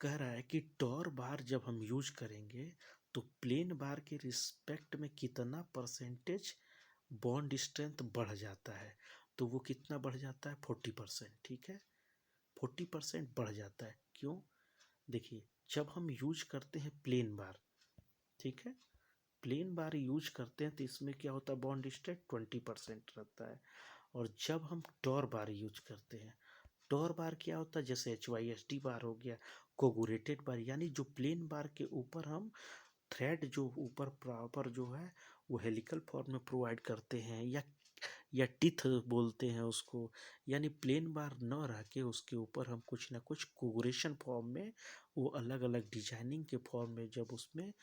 S1: कह रहा है कि टॉर बार जब हम यूज करेंगे तो प्लेन बार के रिस्पेक्ट में कितना परसेंटेज बॉन्ड स्ट्रेंथ बढ़ जाता है। तो वो कितना बढ़ जाता है, 40%। ठीक है, 40% बढ़ जाता है। क्यों, देखिए जब हम यूज करते हैं प्लेन बार, ठीक है, प्लेन बार यूज करते हैं तो इसमें क्या होता है, बॉन्ड स्ट्रेंथ 20% रहता है। और जब हम टॉर बार यूज करते हैं, टॉर बार क्या होता है, जैसे HYSD बार हो गया, कोगुरेटेड बार, यानी जो प्लेन बार के ऊपर हम थ्रेड जो ऊपर प्रॉपर जो है वो हेलिकल फॉर्म में प्रोवाइड करते हैं, या टिथ बोलते हैं उसको, यानी प्लेन बार न रह के उसके ऊपर हम कुछ ना कुछ कोगुरेशन फॉर्म में, वो अलग अलग डिजाइनिंग के फॉर्म में जब उसमें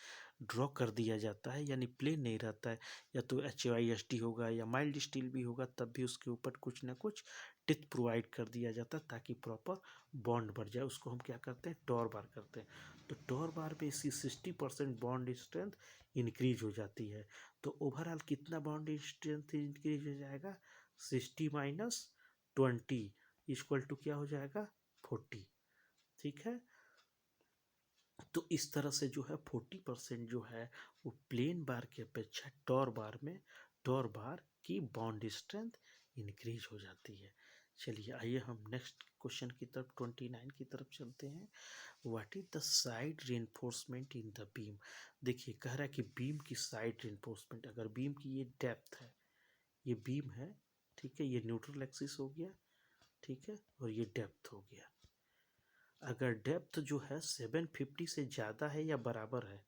S1: ड्रॉ कर दिया जाता है, यानी प्लेन नहीं रहता है, या तो HYSD होगा या माइल्ड स्टील भी होगा, तब भी उसके ऊपर कुछ ना कुछ टिथ प्रोवाइड कर दिया जाता है ताकि प्रॉपर बॉन्ड बढ़ जाए। उसको हम क्या करते हैं, टॉर बार करते हैं। तो टॉर बार पे इसकी 60% बॉन्ड स्ट्रेंथ इंक्रीज हो जाती है। तो ओवरऑल कितना बॉन्ड स्ट्रेंथ इंक्रीज हो जाएगा, 60 माइनस 20 इक्वल टू क्या हो जाएगा, 40। ठीक है, तो इस तरह से जो है 40% जो है वो प्लेन बार की अपेक्षा टॉर बार में, टॉर बार की बॉन्ड स्ट्रेंथ इंक्रीज हो जाती है। चलिए आइए हम नेक्स्ट क्वेश्चन की तरफ 29 की तरफ चलते हैं। What is the side reinforcement in the beam. देखिए कह रहा है कि बीम की साइड रेनफोर्समेंट, अगर बीम की ये डेप्थ है, ये बीम है, ठीक है, ये न्यूट्रल एक्सिस हो गया, ठीक है, और ये डेप्थ हो गया। अगर डेप्थ जो है 750 से ज़्यादा है या बराबर है,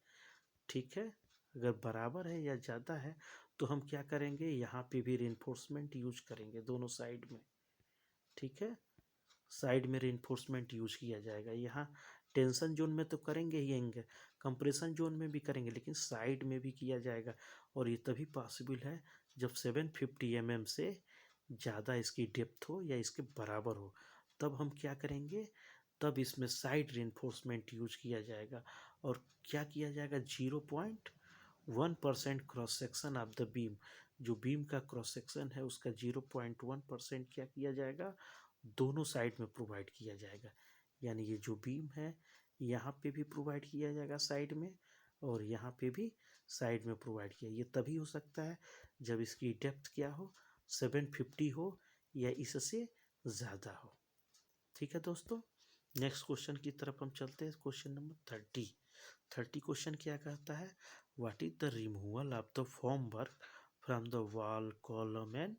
S1: ठीक है, अगर बराबर है या ज़्यादा है तो हम क्या करेंगे, यहाँ पे भी रेनफोर्समेंट यूज करेंगे दोनों साइड में। ठीक है, साइड में रेनफोर्समेंट यूज किया जाएगा। यहाँ टेंशन जोन में तो करेंगे ही, कंप्रेशन जोन में भी करेंगे, लेकिन साइड में भी किया जाएगा। और ये तभी पॉसिबल है जब 750 mm से ज़्यादा इसकी डेप्थ हो या इसके बराबर हो, तब हम क्या करेंगे, तब इसमें साइड रेनफोर्समेंट यूज किया जाएगा। और क्या किया जाएगा, 0.1% cross section of the beam, जो बीम का क्रॉस सेक्शन है उसका 0.1% क्या किया जाएगा, दोनों साइड में प्रोवाइड किया जाएगा। यानी ये जो बीम है यहाँ पे भी प्रोवाइड किया जाएगा साइड में, और यहाँ पे भी साइड में प्रोवाइड किया। ये तभी हो सकता है जब इसकी डेप्थ क्या हो, 750 हो या इससे ज़्यादा हो। ठीक है दोस्तों, नेक्स्ट क्वेश्चन की तरफ हम चलते हैं। क्वेश्चन नंबर 30 क्वेश्चन क्या कहता है, what is the removal of the form work from the wall column and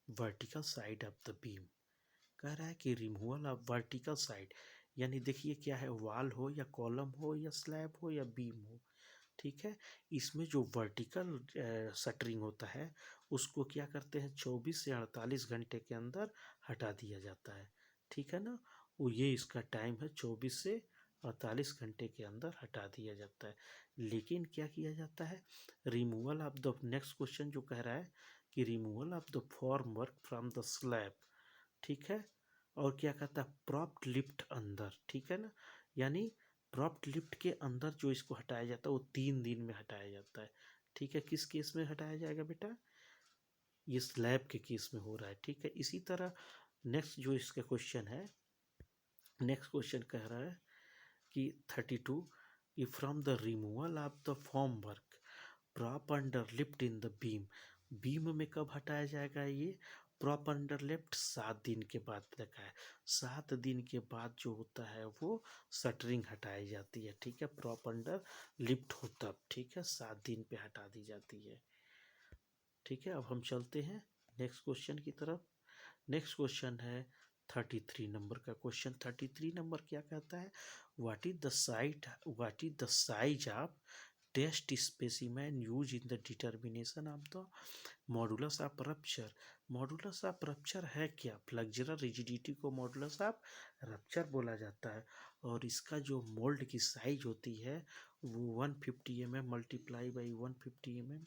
S1: vertical side of the beam. कह रहा है कि रिमूवल ऑफ वर्टिकल साइड, यानी देखिए क्या है, वॉल हो या कॉलम हो या स्लैब हो या बीम हो, ठीक है, इसमें जो वर्टिकल शटरिंग होता है उसको क्या करते हैं, 24 से 48 घंटे के अंदर हटा दिया जाता है। ठीक है ना, वो ये इसका टाइम है, 24 से 48 घंटे के अंदर हटा दिया जाता है। लेकिन क्या किया जाता है, removal of the, next question जो कह रहा है कि removal of the form work from the slab, ठीक है, और क्या कहता है, प्रॉप्ड लिफ्ट अंदर, ठीक है ना, यानी प्रॉप्ड लिफ्ट के अंदर जो इसको हटाया जाता है वो 3 दिन में हटाया जाता है। ठीक है, किस केस में हटाया जाएगा बेटा, ये स्लैब के केस में हो रहा है, ठीक है। इसी तरह नेक्स्ट जो इसका क्वेश्चन है, नेक्स्ट क्वेश्चन कह रहा है कि 32 कि from the removal of the form work prop under lift in the beam, beam में कब हटाया जाएगा ये, प्रॉप अंडर लिफ्ट 7 दिन के बाद तक है। 7 दिन के बाद जो होता है वो शटरिंग हटाई जाती है, ठीक है। प्रॉप अंडर लिफ्ट हो तब, ठीक है, 7 दिन पे हटा दी जाती है, ठीक है। अब हम चलते हैं नेक्स्ट क्वेश्चन की तरफ। नेक्स्ट क्वेश्चन है 33 नंबर का क्वेश्चन। 33 नंबर क्या कहता है, what is the size of test specimen use in the determination of the modulus of rupture. Modulus of rupture है क्या, फ्लेक्सुरल रिजिडिटी को मॉडुलस ऑफ रप्चर बोला जाता है। और इसका जो मोल्ड की साइज होती है वो 150 mm multiply by 150 mm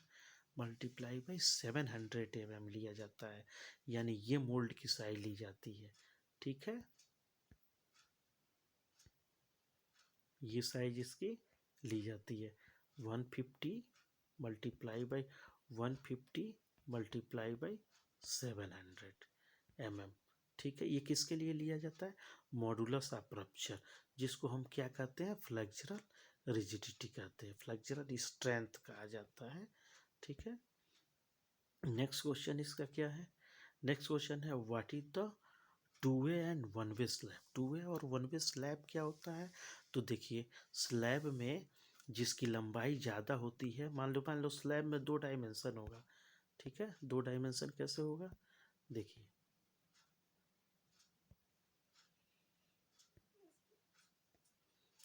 S1: multiply by 700 mm लिया जाता है, यानी ये मोल्ड की साइज ली जाती है, ठीक है। ये साइज इसकी ली जाती है 150 multiply by 150 multiply by 700 mm, ठीक है। ये किसके लिए लिया जाता है, मॉडुलस ऑफ रप्चर, जिसको हम क्या कहते हैं, फ्लेक्सुरल रिजिडिटी कहते हैं, फ्लेक्सुरल स्ट्रेंथ कहा जाता है, ठीक है। नेक्स्ट क्वेश्चन इसका क्या है, नेक्स्ट क्वेश्चन है what is the two way and one way slab. Two way और वन वे स्लैब क्या होता है, तो देखिए स्लैब में जिसकी लंबाई ज़्यादा होती है, मान लो स्लैब में 2 डायमेंशन होगा, ठीक है। 2 डायमेंशन कैसे होगा, देखिए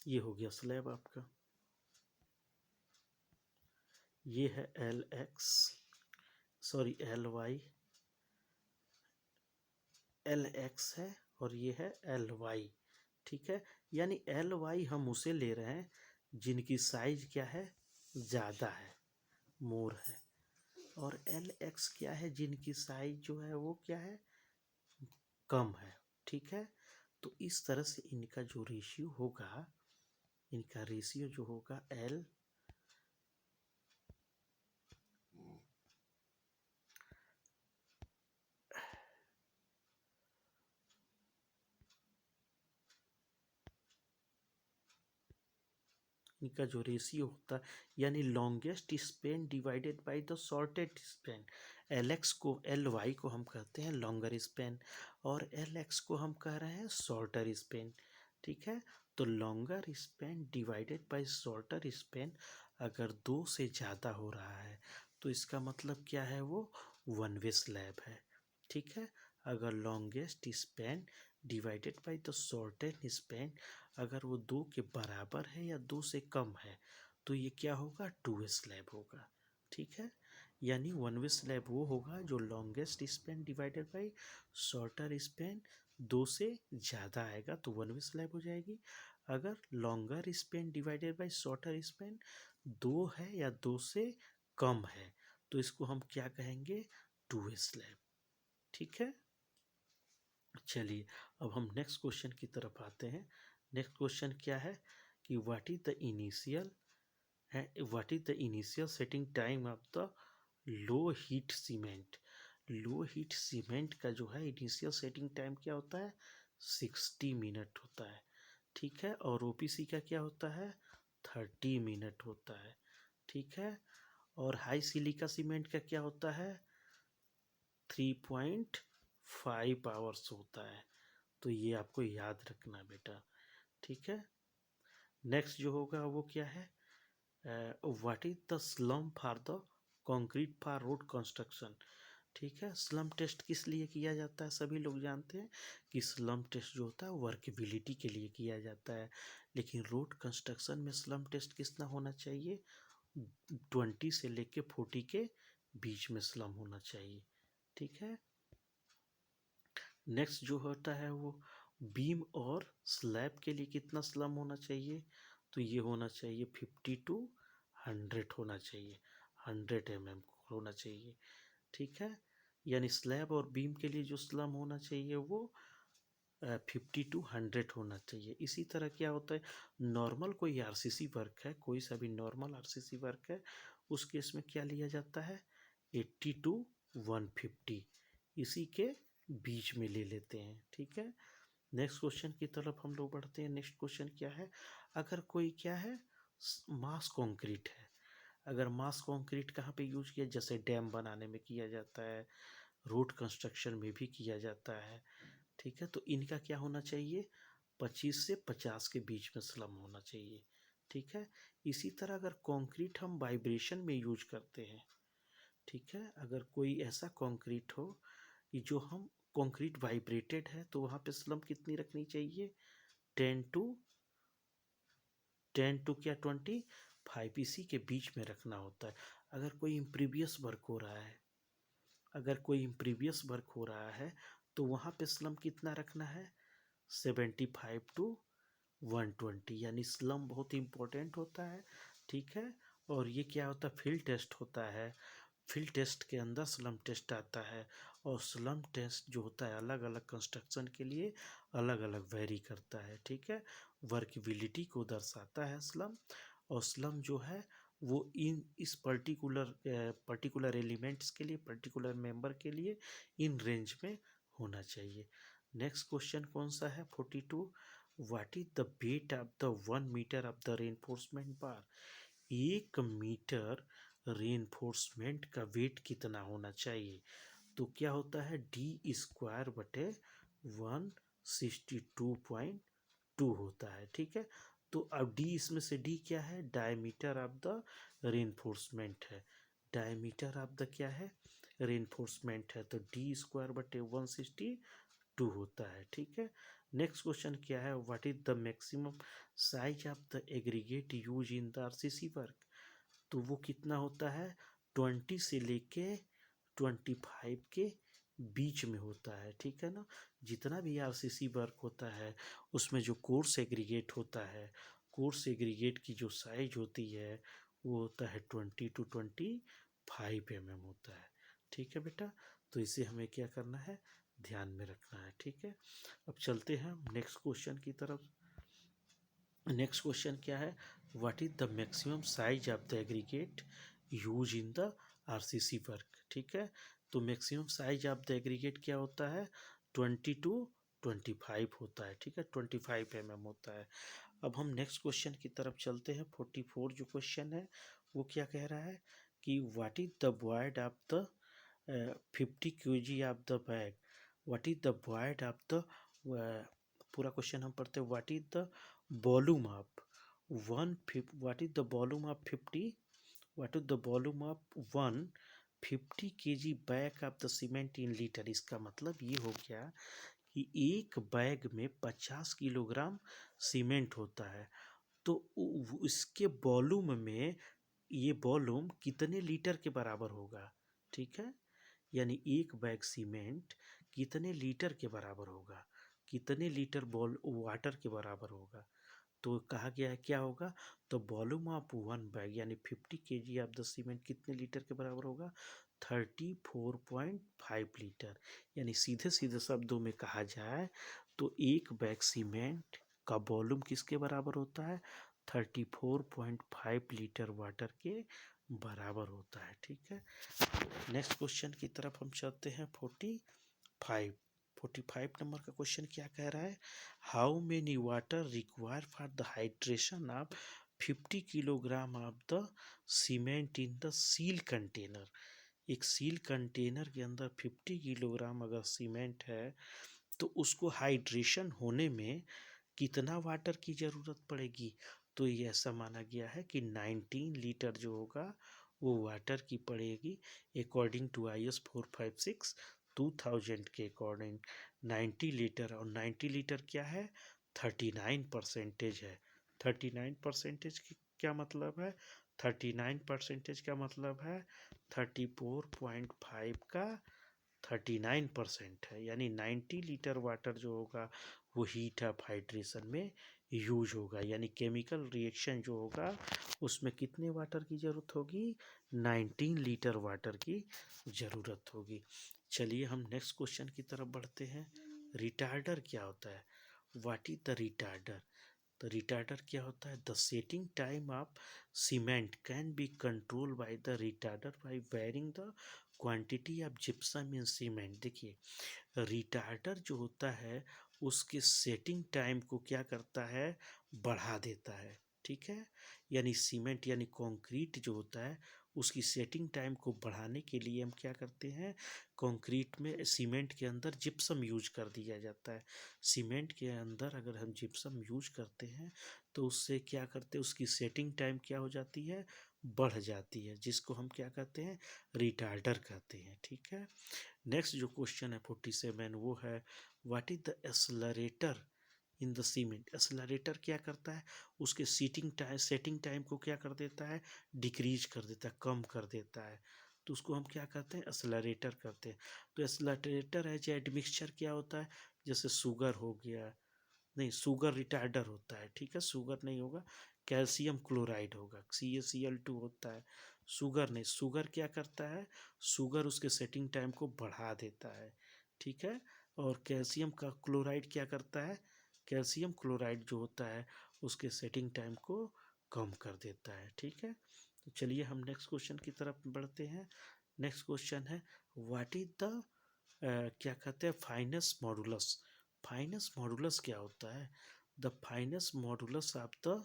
S1: ये हो गया स्लैब आपका, ये है L X, sorry L Y, L X है और ये है एल वाई, ठीक है। यानी एल वाई हम उसे ले रहे हैं जिनकी साइज क्या है, ज़्यादा है, मोर है। और एल एक्स क्या है, जिनकी साइज जो है वो क्या है, कम है, ठीक है। तो इस तरह से इनका जो रेशियो होगा, इनका रेशियो जो होगा एल इनका जो रेशियो होता है, यानी longest Spain divided by the shortest Spain. L x को, एल वाई को हम कहते हैं लॉन्गर स्पेन और एल एक्स को हम कह रहे हैं शॉर्टर स्पेन, ठीक है। तो longer Spain divided by shorter Spain अगर 2 से ज़्यादा हो रहा है तो इसका मतलब क्या है, वो वन वे स्लैब है, ठीक है। अगर longest Spain divided by the shortest Spain अगर वो 2 के बराबर है या 2 से कम है तो ये क्या होगा, टू वे स्लैब होगा, ठीक है। यानी वन वे स्लैब वो होगा जो longest Spain divided by shorter Spain 2 से ज़्यादा आएगा तो वन वे स्लैब हो जाएगी। अगर longer Spain divided by shorter Spain 2 है या 2 से कम है तो इसको हम क्या कहेंगे, टू वे स्लैब, ठीक है। चलिए अब हम नेक्स्ट क्वेश्चन की तरफ आते हैं। नेक्स्ट क्वेश्चन क्या है कि what is the initial setting time of the low heat cement. Low heat cement का जो है इनिशियल सेटिंग टाइम क्या होता है, 60 मिनट होता है, ठीक है। और ओपीसी का क्या होता है, 30 मिनट होता है, ठीक है। और हाई सिलिका सीमेंट का क्या होता है, 3.5 आवर्स होता है। तो ये आपको याद रखना बेटा, ठीक है। नेक्स्ट जो होगा वो क्या है, what is the slum for the concrete for road construction, ठीक है। स्लम टेस्ट किस लिए किया जाता है, सभी लोग जानते हैं कि स्लम टेस्ट जो होता है वर्केबिलिटी के लिए किया जाता है, लेकिन रोड कंस्ट्रक्शन में स्लम टेस्ट कितना होना चाहिए, 20 से लेके 40 के बीच में स्लम होना चाहिए, ठीक है। नेक्स्ट जो होता है वो बीम और स्लैब के लिए कितना स्लम होना चाहिए, तो ये होना चाहिए 50 to 100 होना चाहिए, 100 mm होना चाहिए, ठीक है। यानी स्लैब और बीम के लिए जो स्लम होना चाहिए वो 50 to 100 होना चाहिए। इसी तरह क्या होता है, नॉर्मल कोई आरसीसी वर्क है, कोई सा भी नॉर्मल आरसीसी वर्क है, उस केस में क्या लिया जाता है, 80 to 150 इसी के बीच में ले लेते हैं, ठीक है। नेक्स्ट क्वेश्चन की तरफ हम लोग बढ़ते हैं। नेक्स्ट क्वेश्चन क्या है, अगर कोई क्या है मास कंक्रीट है, अगर मास कंक्रीट कहाँ पे यूज किया, जैसे डैम बनाने में किया जाता है, रोड कंस्ट्रक्शन में भी किया जाता है, ठीक है। तो इनका क्या होना चाहिए, 25 से 50 के बीच में स्लम होना चाहिए, ठीक है। इसी तरह अगर कंक्रीट हम वाइब्रेशन में यूज करते हैं, ठीक है, अगर कोई ऐसा कंक्रीट हो कि जो हम कंक्रीट वाइब्रेटेड है, तो वहाँ पे स्लम कितनी रखनी चाहिए, 10 टू क्या 25 इसी के बीच में रखना होता है। अगर कोई इम्प्रीवियस वर्क हो रहा है, अगर कोई इम्प्रीवियस वर्क हो रहा है, तो वहाँ पे स्लम कितना रखना है, 75 टू 120, यानी स्लम बहुत इंपॉर्टेंट होता है, ठीक है। और ये क्या होता है, फील्ड टेस्ट होता है, फील्ड टेस्ट के अंदर स्लम टेस्ट आता है, और स्लम टेस्ट जो होता है अलग अलग कंस्ट्रक्शन के लिए अलग अलग वेरी करता है, ठीक है। वर्केबिलिटी को दर्शाता है स्लम, और स्लम जो है वो इस पर्टिकुलर एलिमेंट्स के लिए, पर्टिकुलर मेंबर के लिए इन रेंज में होना चाहिए। नेक्स्ट क्वेश्चन कौन सा है, 42, what is the weight of the 1 meter of the reinforcement bar, 1 meter reinforcement का वेट कितना होना चाहिए, तो क्या होता है, D² /162.2 होता है, ठीक है। तो अब डी, इसमें से डी क्या है, डायमीटर ऑफ द रेनफोर्समेंट है, डायमीटर ऑफ द क्या है, रेनफोर्समेंट है, तो D² /162 होता है, ठीक है। नेक्स्ट क्वेश्चन क्या है, what is the maximum size of the aggregate use in the RCC work, तो वो कितना होता है, 20 से लेके 25 के बीच में होता है, ठीक है ना। जितना भी आरसीसी वर्क होता है उसमें जो कोर्स एग्रीगेट होता है, कोर्स एग्रीगेट की जो साइज होती है वो होता है 20 to 25 होता है, ठीक है बेटा। तो इसे हमें क्या करना है, ध्यान में रखना है, ठीक है। अब चलते हैं नेक्स्ट क्वेश्चन की तरफ। नेक्स्ट क्वेश्चन क्या है, what is the maximum size of the aggregate use in the RCC work, ठीक है। तो maximum size of the aggregate क्या होता है, 20 to 25 होता है, ठीक है, 25 होता है। अब हम नेक्स्ट क्वेश्चन की तरफ चलते हैं। 44 जो क्वेश्चन है वो क्या कह रहा है कि what is the void of the 50 kg of the bag, what is the void of the, पूरा क्वेश्चन हम पढ़ते हैं, what is the volume of what is the volume of 50, what is the volume of 150 kg bag of the cement in litre. इसका मतलब ये हो गया कि एक बैग में 50 किलोग्राम सीमेंट होता है, तो इसके वॉल्यूम में ये वॉल्यूम कितने लीटर के बराबर होगा, ठीक है। यानी एक बैग सीमेंट कितने लीटर के बराबर होगा, कितने लीटर बॉल वाटर के बराबर होगा, तो कहा गया है क्या होगा, तो वॉल्यूम ऑफ 1 बैग यानी 50 kg ऑफ द सीमेंट कितने लीटर के बराबर होगा, 34.5 लीटर। यानी सीधे सीधे शब्दों में कहा जाए तो एक बैग सीमेंट का वॉल्यूम किसके बराबर होता है, 34.5 लीटर वाटर के बराबर होता है, ठीक है। नेक्स्ट क्वेश्चन की तरफ हम चलते हैं। 45 नंबर का क्वेश्चन क्या कह रहा है, how many water require for the hydration of 50 kilogram of the cement in the seal container. एक सील कंटेनर के अंदर 50 किलोग्राम अगर सीमेंट है तो उसको हाइड्रेशन होने में कितना वाटर की ज़रूरत पड़ेगी, तो ये ऐसा माना गया है कि 19 लीटर जो होगा वो वाटर की पड़ेगी, अकॉर्डिंग टू IS 456 2000 के अकॉर्डिंग 90 लीटर। और 90 लीटर क्या है, 39% है। 39% की क्या मतलब है, 39% का मतलब है 34.5 का 39% है, यानी 90 लीटर वाटर जो होगा वो हीट ऑफ हाइड्रेशन में यूज होगा, यानी केमिकल रिएक्शन जो होगा उसमें कितने वाटर की ज़रूरत होगी, 19 लीटर वाटर की ज़रूरत होगी। चलिए हम नेक्स्ट क्वेश्चन की तरफ बढ़ते हैं। रिटार्डर क्या होता है, व्हाट इज द रिटार्डर, तो रिटार्डर क्या होता है? The setting time of cement can be control by the retarder by varying the quantity of gypsum in cement. देखिए, रिटार्डर जो होता है उसके सेटिंग टाइम को क्या करता है? बढ़ा देता है। ठीक है, यानी सीमेंट यानी कंक्रीट जो होता है उसकी सेटिंग टाइम को बढ़ाने के लिए हम क्या करते हैं? कंक्रीट में सीमेंट के अंदर जिप्सम यूज कर दिया जाता है। सीमेंट के अंदर अगर हम जिप्सम यूज करते हैं तो उससे क्या करते हैं? उसकी सेटिंग टाइम क्या हो जाती है? बढ़ जाती है, जिसको हम क्या कहते हैं? रिटार्डर कहते हैं। ठीक है, नेक्स्ट जो क्वेश्चन है 47 वो है what is the accelerator in the cement. Accelerator क्या करता है? उसके सेटिंग टाइम को क्या कर देता है? डिक्रीज कर देता है, कम कर देता है। तो उसको हम क्या कहते हैं? एक्सलरेटर करते हैं। तो एक्सलरेटर है जो एडमिक्सचर क्या होता है? जैसे शुगर हो गया, नहीं शुगर रिटार्डर होता है। ठीक है, शुगर नहीं होगा, कैल्शियम क्लोराइड होगा, CaCl2 होता है। शुगर नहीं, शुगर क्या करता है? शुगर उसके सेटिंग टाइम को बढ़ा देता है। ठीक है, और कैल्शियम का क्लोराइड क्या करता है? कैल्शियम क्लोराइड जो होता है उसके सेटिंग टाइम को कम कर देता है। ठीक है, तो चलिए हम नेक्स्ट क्वेश्चन की तरफ बढ़ते हैं। नेक्स्ट क्वेश्चन है व्हाट इज द क्या कहते हैं? Finest modulus. फाइनेस्ट मॉडुलस क्या होता है? The finest modulus of the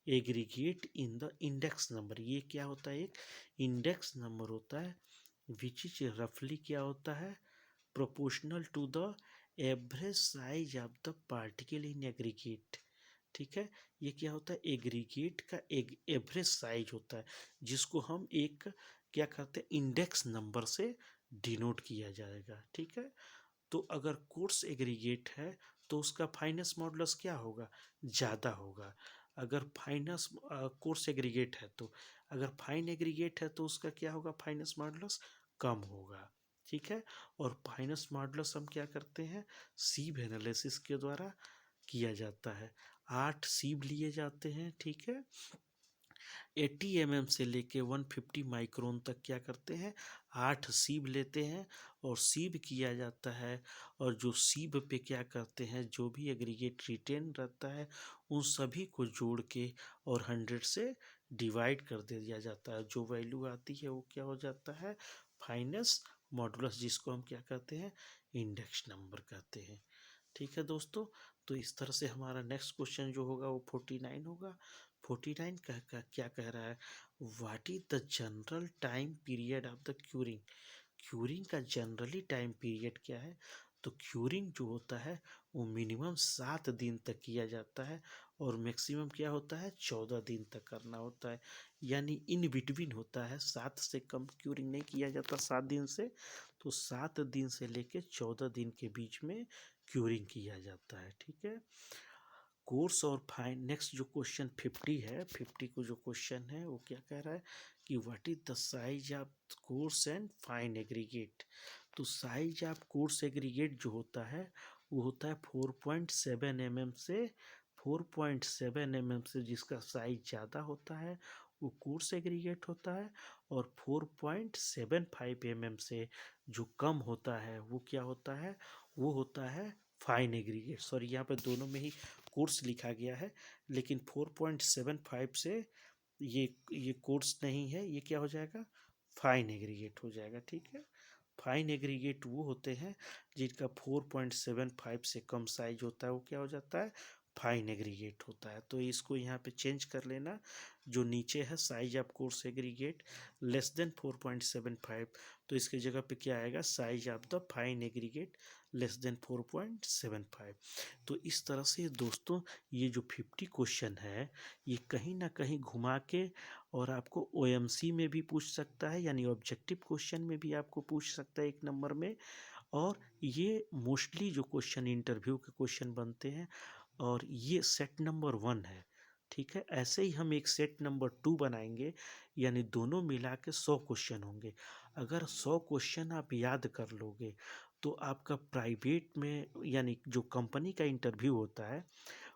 S1: aggregate in the index number. ये क्या होता है? एक इंडेक्स नंबर होता है विच इज रफली क्या होता है? Proportional to the average size of the particle in aggregate. ठीक है, ये क्या होता है? एग्रीगेट का एक एवरेज साइज होता है जिसको हम एक क्या कहते हैं? इंडेक्स नंबर से डिनोट किया जाएगा। ठीक है, तो अगर कोर्स एग्रीगेट है तो उसका फाइनेंस मॉडुलस क्या होगा? ज़्यादा होगा। अगर फाइनेंस कोर्स एग्रीगेट है तो, अगर फाइन एग्रीगेट है तो उसका क्या होगा? फाइनेंस मॉडुलस कम होगा। ठीक है, और फाइनेंस मॉडुलस हम क्या करते हैं? सीव एनालिसिस के द्वारा किया जाता है। 8 सीव लिए जाते हैं। ठीक है, 80 mm से लेके 150 माइक्रोन तक क्या करते हैं? 8 सीव लेते हैं और सीव किया जाता है। और जो सीव पे क्या करते हैं? जो भी एग्रीगेट रिटेन रहता है उन सभी को जोड़ के और 100 से डिवाइड कर दिया जाता है। जो वैल्यू आती है वो क्या हो जाता है? फाइनेंस मॉडुलस, जिसको हम क्या कहते हैं? इंडेक्स नंबर कहते हैं। ठीक है दोस्तों, तो इस तरह से हमारा नेक्स्ट क्वेश्चन जो होगा वो 49 होगा। 49 क्या कह रहा है? What is the general time period of the curing. Curing का जनरली टाइम पीरियड क्या है? तो क्यूरिंग जो होता है वो मिनिमम 7 दिन तक किया जाता है और मैक्सिमम क्या होता है? 14 दिन तक करना होता है। यानी इन बिटवीन होता है, 7 से कम क्यूरिंग नहीं किया जाता 7 दिन से। तो 7 दिन से लेके 14 दिन के बीच में क्यूरिंग किया जाता है। ठीक है, कोर्स और फाइन। नेक्स्ट जो क्वेश्चन 50 है, 50 को जो क्वेश्चन है वो क्या कह रहा है कि what is the size of course and fine aggregate. तो साइज ऑफ कोर्स एग्रीगेट जो होता है वो होता है 4.7 mm से, 4.7 mm से जिसका साइज ज़्यादा होता है वो कोर्स एग्रीगेट होता है। और 4.75 mm से जो कम होता है वो क्या होता है? वो होता है फाइन एग्रीगेट। सॉरी, यहाँ पे दोनों में ही कोर्स लिखा गया है, लेकिन 4.75 से ये कोर्स नहीं है, ये क्या हो जाएगा? फाइन एग्रीगेट हो जाएगा। ठीक है, फाइन एग्रीगेट वो होते हैं जिनका 4.75 से कम साइज होता है वो क्या हो जाता है? फाइन एग्रीगेट होता है। तो इसको यहाँ पे चेंज कर लेना, जो नीचे है size of coarse aggregate less than 4.75, तो इसके जगह पे क्या आएगा? Size of the fine aggregate less than 4.75। तो इस तरह से दोस्तों ये जो 50 क्वेश्चन है ये कहीं ना कहीं घुमा के और आपको OMC में भी पूछ सकता है, यानी ऑब्जेक्टिव क्वेश्चन में भी आपको पूछ सकता है 1 नंबर में। और ये मोस्टली जो क्वेश्चन इंटरव्यू के क्वेश्चन बनते हैं, और ये सेट नंबर 1 है। ठीक है, ऐसे ही हम एक सेट नंबर 2 बनाएंगे, यानी दोनों मिला के 100 क्वेश्चन होंगे। अगर 100 क्वेश्चन आप याद कर लोगे तो आपका प्राइवेट में यानी जो कंपनी का इंटरव्यू होता है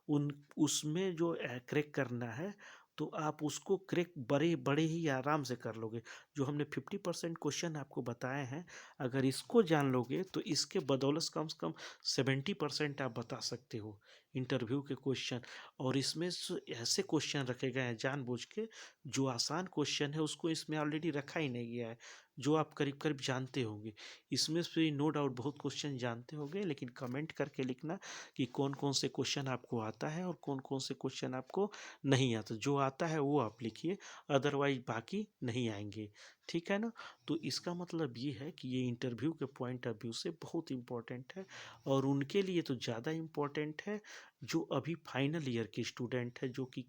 S1: उन उसमें जो क्रैक करना है तो आप उसको क्रैक बड़े बड़े ही आराम से कर लोगे। जो हमने 50% क्वेश्चन आपको बताए हैं, अगर इसको जान लोगे तो इसके बदौलत कम से कम 70% आप बता सकते हो इंटरव्यू के क्वेश्चन, और इसमें ऐसे क्वेश्चन रखे गए हैं जानबूझ के, जो आसान क्वेश्चन है उसको इसमें ऑलरेडी रखा ही नहीं गया है, जो आप करीब करीब जानते होंगे। इसमें से नो डाउट बहुत क्वेश्चन जानते होंगे, लेकिन कमेंट करके लिखना कि कौन कौन से क्वेश्चन आपको आता है और कौन कौन से क्वेश्चन आपको नहीं आता। जो आता है वो आप लिखिए, अदरवाइज बाकी नहीं आएंगे, ठीक है ना। तो इसका मतलब ये है कि ये इंटरव्यू के पॉइंट ऑफ व्यू से बहुत इंपॉर्टेंट है, और उनके लिए तो ज़्यादा इम्पोर्टेंट है जो अभी फाइनल ईयर के स्टूडेंट है, जो कि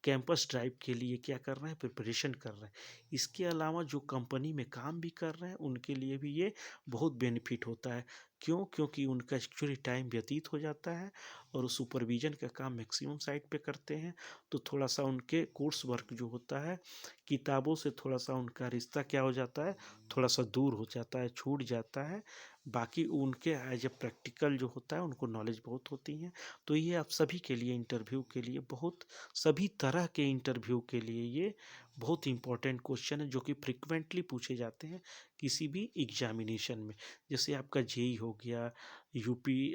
S1: कैंपस ड्राइव के लिए क्या कर रहे हैं, प्रिपरेशन कर रहे हैं। इसके अलावा जो कंपनी में काम भी कर रहे हैं उनके लिए भी ये बहुत बेनिफिट होता है। क्यों? क्योंकि उनका एक्चुअली टाइम व्यतीत हो जाता है और सुपरविज़न का काम मैक्सिमम साइट पे करते हैं, तो थोड़ा सा उनके कोर्स वर्क जो होता है, किताबों से थोड़ा सा उनका रिश्ता क्या हो जाता है, थोड़ा सा दूर हो जाता है, छूट जाता है। बाकी उनके एज ए प्रैक्टिकल जो होता है उनको नॉलेज बहुत होती है। तो ये आप सभी के लिए इंटरव्यू के लिए बहुत, सभी तरह के इंटरव्यू के लिए ये बहुत इंपॉर्टेंट क्वेश्चन है, जो कि फ्रिक्वेंटली पूछे जाते हैं किसी भी एग्जामिनेशन में। जैसे आपका जेई हो गया, यूपी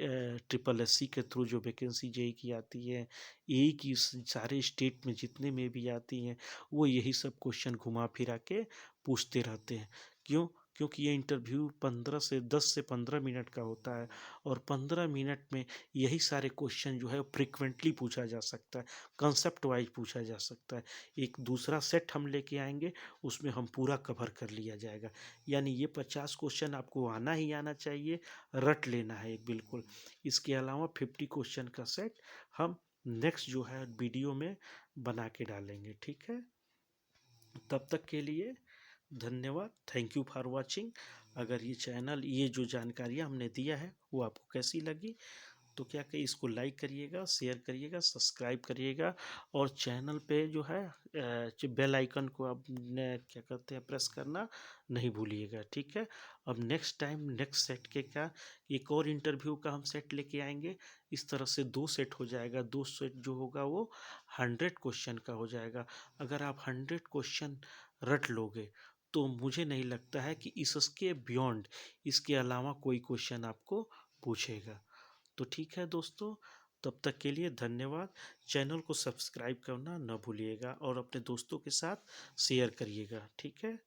S1: ट्रिपल एससी के थ्रू जो वैकेंसी जेई की आती है, एई की सारे स्टेट में जितने में भी आती हैं, वो यही सब क्वेश्चन घुमा फिरा के पूछते रहते हैं। क्यों? क्योंकि ये इंटरव्यू 10 से 15 मिनट का होता है, और 15 मिनट में यही सारे क्वेश्चन जो है फ्रिक्वेंटली पूछा जा सकता है, कंसेप्ट वाइज पूछा जा सकता है। एक दूसरा सेट हम लेके आएंगे, उसमें हम पूरा कवर कर लिया जाएगा। यानी ये 50 क्वेश्चन आपको आना ही आना चाहिए, रट लेना है एक बिल्कुल। इसके अलावा 50 क्वेश्चन का सेट हम नेक्स्ट जो है वीडियो में बना के डालेंगे, ठीक है। तब तक के लिए धन्यवाद, थैंक यू फॉर वॉचिंग। अगर ये चैनल, ये जो जानकारियाँ हमने दिया है वो आपको कैसी लगी, तो क्या कहिए, इसको लाइक करिएगा, शेयर करिएगा, सब्सक्राइब करिएगा, और चैनल पे जो है जो बेल आइकन को आप क्या करते हैं, प्रेस करना नहीं भूलिएगा, ठीक है। अब नेक्स्ट टाइम नेक्स्ट सेट के क्या, एक और इंटरव्यू का हम सेट लेके आएंगे। इस तरह से 2 सेट हो जाएगा, 2 सेट जो होगा वो 100 क्वेश्चन का हो जाएगा। अगर आप 100 क्वेश्चन रट लोगे तो मुझे नहीं लगता है कि इसके बियॉन्ड, इसके अलावा कोई क्वेश्चन आपको पूछेगा। तो ठीक है दोस्तों, तब तक के लिए धन्यवाद। चैनल को सब्सक्राइब करना न भूलिएगा और अपने दोस्तों के साथ शेयर करिएगा, ठीक है।